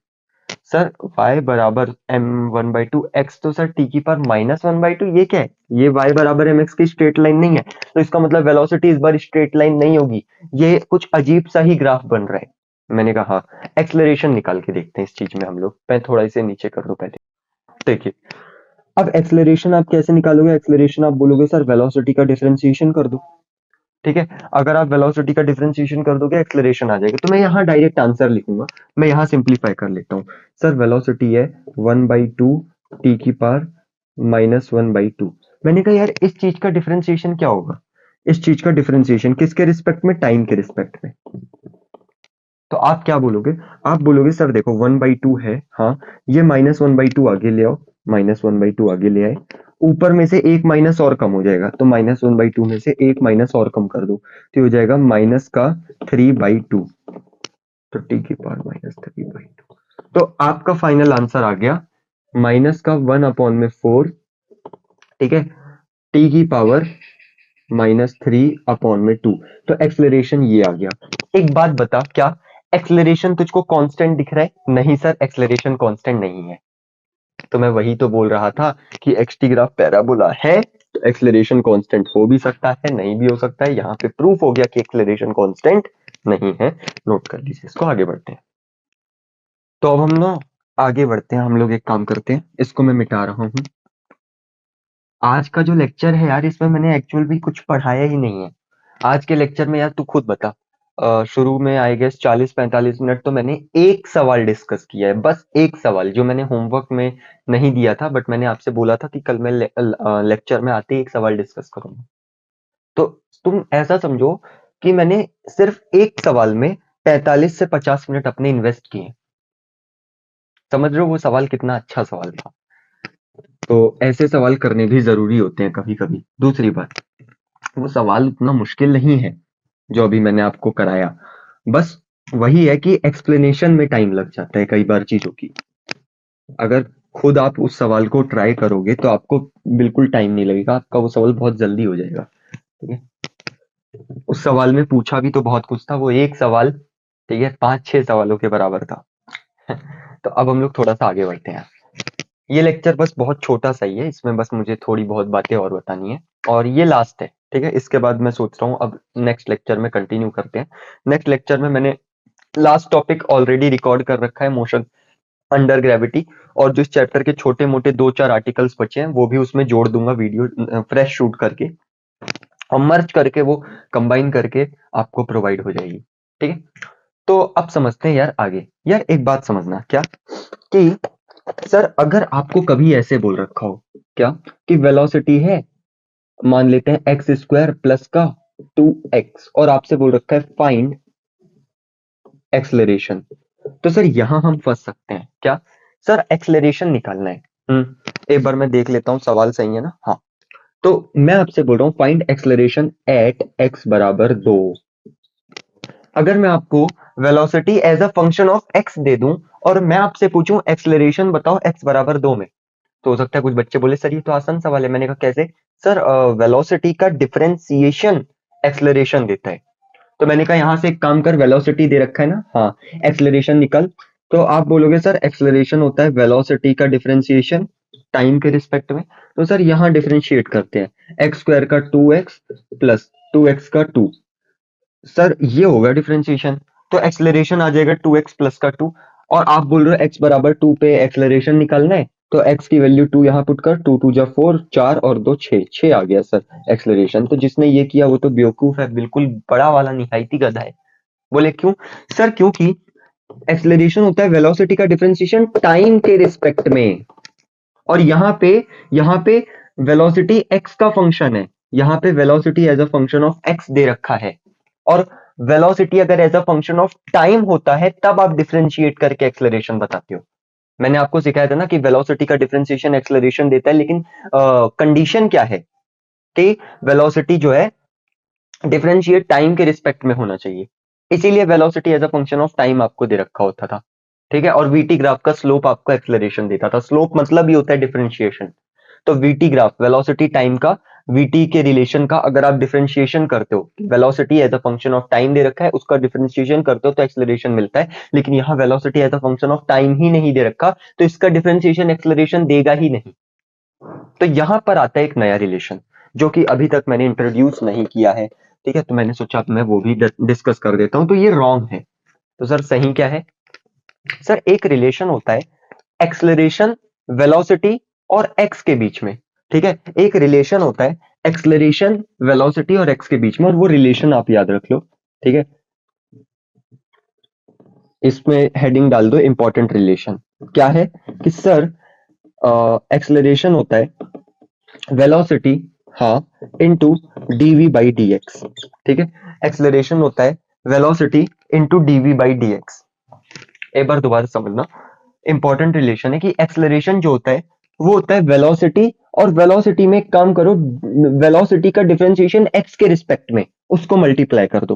सर y बराबर m1/2 x, तो सर t की पावर -1/2 ये क्या है? ये y बराबर mx की स्ट्रेट लाइन नहीं है, तो इसका मतलब वेलोसिटी इस बार स्ट्रेट लाइन नहीं होगी, ये कुछ अजीब सा ही ग्राफ बन रहा है। मैंने कहा हाँ, एक्सेलरेशन निकाल के देखते हैं इस चीज में हम लोग। मैं थोड़ा इसे नीचे कर दूं पहले, देखिए। अब एक्सेलरेशन आप कैसे निकालोगे? एक्सेलरेशन आप बोलोगे सर वेलोसिटी का डिफरेंशिएशन कर दो, ठीक है। अगर आप वेलोसिटी का डिफरेंशिएशन कर दोगे एक्सेलरेशन आ जाएगा, तो मैं यहाँ डायरेक्ट आंसर लिखूंगा, मैं यहाँ सिंप्लीफाई कर लेता हूँ। सर वेलोसिटी है 1/2 टी की पावर -1/2। मैंने कहा यार इस चीज का डिफरेंशिएशन क्या होगा? इस चीज का डिफरेंशिएशन किसके रिस्पेक्ट में? टाइम के रिस्पेक्ट में। तो आप क्या बोलोगे? आप बोलोगे सर देखो 1/2 है, हाँ, ये -1/2 आगे ले आओ, -1/2 आगे ले आए, ऊपर में से एक माइनस और कम हो जाएगा, तो -1/2 में से एक माइनस और कम कर दो, तो हो जाएगा माइनस का 3/2, तो टी की पावर -3/2। तो आपका फाइनल आंसर आ गया माइनस का 1/4, ठीक है, टी की पावर -3/2। तो एक्सेलरेशन ये आ गया। एक बात बता, क्या एक्सेलरेशन तुझको कांस्टेंट दिख रहा है? नहीं सर, एक्सेलरेशन कांस्टेंट नहीं है। तो मैं वही तो बोल रहा था कि एक्स टी ग्राफ पैराबोला है तो एक्सेलरेशन कांस्टेंट हो भी सकता है, नहीं भी हो सकता है। यहाँ पे प्रूफ हो गया कि एक्सेलरेशन कांस्टेंट नहीं है। नोट कर लीजिए इसको, आगे बढ़ते हैं। तो अब हम लोग आगे बढ़ते हैं, हम लोग एक काम करते हैं, इसको मैं मिटा रहा हूँ। आज का जो लेक्चर है यार, इसमें मैंने एक्चुअल भी कुछ पढ़ाया ही नहीं है। आज के लेक्चर में यार तू खुद बता, शुरू में आई गेस 40-45 मिनट तो मैंने एक सवाल डिस्कस किया है, बस एक सवाल जो मैंने होमवर्क में नहीं दिया था, बट मैंने आपसे बोला था कि कल मैं लेक्चर में आते ही एक सवाल डिस्कस करूंगा। तो तुम ऐसा समझो कि मैंने सिर्फ एक सवाल में 45 से 50 मिनट अपने इन्वेस्ट किए। समझ रहे हो वो सवाल कितना अच्छा सवाल था? तो ऐसे सवाल करने भी जरूरी होते हैं कभी कभी। दूसरी बात, वो सवाल उतना मुश्किल नहीं है जो अभी मैंने आपको कराया, बस वही है कि एक्सप्लेनेशन में टाइम लग जाता है कई बार चीजों की। अगर खुद आप उस सवाल को ट्राई करोगे तो आपको बिल्कुल टाइम नहीं लगेगा, आपका वो सवाल बहुत जल्दी हो जाएगा। ठीक है, उस सवाल में पूछा भी तो बहुत कुछ था, वो एक सवाल ठीक है 5-6 सवालों के बराबर था। तो अब हम लोग थोड़ा सा आगे बढ़ते हैं। ये लेक्चर बस बहुत छोटा सा ही है, इसमें बस मुझे थोड़ी बहुत बातें और बतानी है और ये लास्ट है। ठीक है, इसके बाद मैं सोच रहा हूँ अब नेक्स्ट लेक्चर में कंटिन्यू करते हैं। नेक्स्ट लेक्चर में मैंने लास्ट टॉपिक ऑलरेडी रिकॉर्ड कर रखा है, मोशन अंडर ग्रेविटी, और जो इस चैप्टर के छोटे मोटे 2-4 आर्टिकल्स बचे हैं वो भी उसमें जोड़ दूंगा, वीडियो फ्रेश शूट करके और मर्ज करके वो कंबाइन करके आपको प्रोवाइड हो जाएगी। ठीक है, तो अब समझते हैं यार आगे। यार एक बात समझना, क्या कि सर अगर आपको कभी ऐसे बोल रखा हो क्या कि वेलोसिटी है, मान लेते हैं एक्स स्क्वायर प्लस का 2x, और आपसे बोल रखा है फाइंड एक्सलरेशन, तो सर यहां हम फंस सकते हैं। क्या सर, एक्सलरेशन निकालना है। एक बार मैं देख लेता हूं सवाल सही है ना। हाँ, तो मैं आपसे बोल रहा हूं फाइंड एक्सलरेशन एट x बराबर 2। अगर मैं आपको velocity as a function of x दे दूं और मैं आपसे पूछूं एक्सलरेशन बताओ x बराबर 2 में, तो हो सकता है कुछ बच्चे बोले सर ये तो आसान सवाल है। मैंने कहा कैसे सर, वेलोसिटी का डिफरेंशिएशन एक्सलरेशन देता है। तो मैंने कहा यहां से एक काम कर, वेलोसिटी दे रखा है ना, हाँ एक्सलरेशन निकल। तो आप बोलोगे सर एक्सलरेशन होता है वेलोसिटी का डिफरेंशिएशन टाइम के रिस्पेक्ट में। तो सर यहां डिफरेंशिएट करते हैं, एक्स स्क्वायर का 2x प्लस 2x का 2, सर ये होगा डिफरेंशिएशन। तो एक्सलरेशन आ जाएगा 2x प्लस का 2, और आप बोल रहे हो x बराबर 2 पे एक्सलरेशन निकालना है, तो x की वैल्यू 2 यहाँ पुट कर, 2 2 जा 4, 4 और 2 6, 6 आ गया सर एक्सलरेशन। तो जिसने ये किया वो तो बेवकूफ है, बिल्कुल बड़ा वाला निहायती गधा है। बोले क्यों सर, क्योंकि एक्सलरेशन होता है वेलोसिटी का डिफरेंशिएशन टाइम के रिस्पेक्ट में, और यहाँ पे वेलोसिटी x का फंक्शन है, यहाँ पे velocity as a function of x दे रखा है, और वेलोसिटी अगर as a function of time होता है तब आप डिफरेंशिएट करके एक्सलरेशन बताते हो। मैंने आपको सिखाया था ना कि वेलोसिटी का डिफरेंशिएशन एक्सलरेशन देता है, लेकिन कंडीशन क्या है कि वेलोसिटी जो है डिफरेंशिएट टाइम के रिस्पेक्ट में होना चाहिए, इसीलिए velocity as a function of time आपको दे रखा होता था। ठीक है, और वीटी ग्राफ का स्लोप आपको एक्सलरेशन देता था, स्लोप मतलब ही होता है डिफरेंशिएशन। तो वीटी ग्राफ वेलोसिटी टाइम का, वीटी के रिलेशन का अगर आप डिफरेंशिएशन करते हो, velocity as a function of time दे रखा है, उसका डिफरेंशिएशन करते हो तो एक्सलरेशन मिलता है, लेकिन यहाँ velocity as a function of time ही नहीं दे रखा, तो इसका डिफरेंशिएशन एक्सलरेशन देगा ही नहीं। तो यहां पर आता है एक नया रिलेशन जो कि अभी तक मैंने इंट्रोड्यूस नहीं किया है। ठीक है, तो मैंने सोचा मैं वो भी डिस्कस कर देता हूं। तो ये रॉन्ग है, तो सर सही क्या है? सर एक रिलेशन होता है एक्सलरेशन, वेलोसिटी और एक्स के बीच में। ठीक है, एक रिलेशन होता है एक्सलरेशन, वेलोसिटी और एक्स के बीच में, और वो रिलेशन आप याद रख लो। ठीक है, इसमें हेडिंग डाल दो इंपॉर्टेंट रिलेशन। क्या है कि सर एक्सलरेशन होता है वेलोसिटी, हाँ, into DV by D X. ठीक है, एक्सलरेशन होता है velocity into DV by D X. एक बार दोबारा समझना, इंपॉर्टेंट रिलेशन है कि एक्सलरेशन जो होता है वो होता है वेलोसिटी, और वेलोसिटी में एक काम करो, वेलोसिटी का डिफरेंशिएशन एक्स के रिस्पेक्ट में, उसको मल्टीप्लाई कर दो।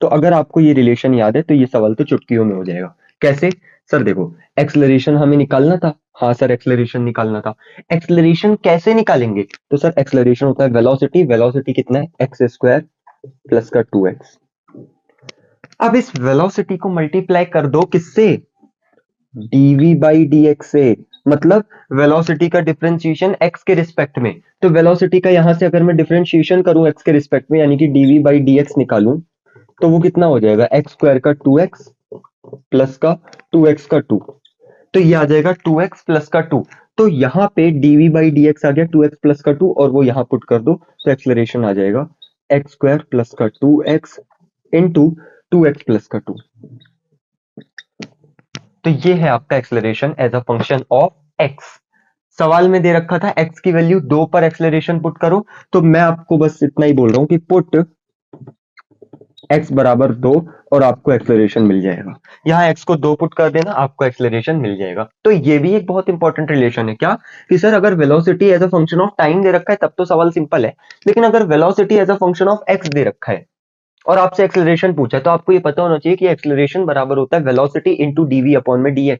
तो अगर आपको ये रिलेशन याद है तो ये सवाल तो चुटकियों में हो जाएगा। कैसे? सर देखो, एक्सलरेशन हमें निकालना था, हाँ सर एक्सलरेशन निकालना था। एक्सलरेशन कैसे निकालेंगे? तो सर एक्सलरेशन होता है वेलोसिटी, वेलोसिटी कितना है, एक्स स्क्वायर प्लस का 2x। अब इस वेलोसिटी को मल्टीप्लाई कर दो किससे? डीवी बाई डी एक्स से, मतलब वेलोसिटी का डिफरेंशिएशन एक्स के रिस्पेक्ट में। तो वेलोसिटी का यहां से अगर मैं डिफरेंशिएशन करूं एक्स के रिस्पेक्ट में, यानी कि डीवी बाई डी एक्स निकालूं, तो वो कितना हो जाएगा, एक्स स्क्वायर का 2x प्लस का 2x का 2। तो ये आ जाएगा 2x प्लस का 2। तो यहाँ पे dv बाई डी एक्स आ गया 2x प्लस का 2, और वो यहाँ पुट कर दो, तो एक्सलरेशन आ जाएगा एक्स स्क्वायर प्लस का 2x इंटू 2x प्लस का 2। तो ये है आपका acceleration as a function of x। सवाल में दे रखा था x की वैल्यू 2 पर एक्सलरेशन पुट करो, तो मैं आपको बस इतना ही बोल रहा हूं कि पुट x बराबर 2 और आपको एक्सलरेशन मिल जाएगा। यहाँ x को 2 पुट कर देना, आपको एक्सलरेशन मिल जाएगा। तो ये भी एक बहुत इंपॉर्टेंट रिलेशन है। क्या कि सर अगर velocity as a function of time दे रखा है तब तो सवाल सिंपल है, लेकिन अगर velocity as a function of x दे रखा है और आपसे एक्सलरेशन पूछा है, तो आपको ये पता होना चाहिए कि एक्सलरेशन बराबर होता है वेलोसिटी इंटू डीवी अपॉन में dx।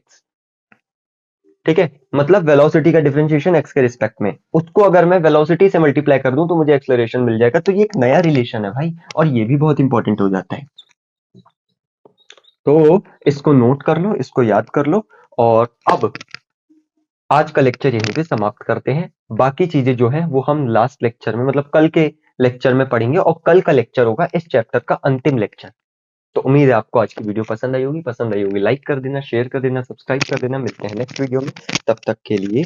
ठीक है, मतलब वेलोसिटी का डिफरेंशिएशन एक्स के रिस्पेक्ट में, उसको अगर मैं वेलोसिटी से मल्टीप्लाई कर दूं तो मुझे एक्सेलरेशन मिल जाएगा। तो ये एक नया रिलेशन है भाई, और ये भी बहुत इंपॉर्टेंट हो जाता है। तो इसको नोट कर लो, इसको याद कर लो। और अब आज का लेक्चर यहीं पे समाप्त करते हैं। बाकी चीजें जो है वो हम लास्ट लेक्चर में, मतलब कल के लेक्चर में पढ़ेंगे, और कल का लेक्चर होगा इस चैप्टर का अंतिम लेक्चर। तो उम्मीद है आपको आज की वीडियो पसंद आई होगी। पसंद आई होगी लाइक कर देना, शेयर कर देना, सब्सक्राइब कर देना। मिलते हैं नेक्स्ट वीडियो में, तब तक के लिए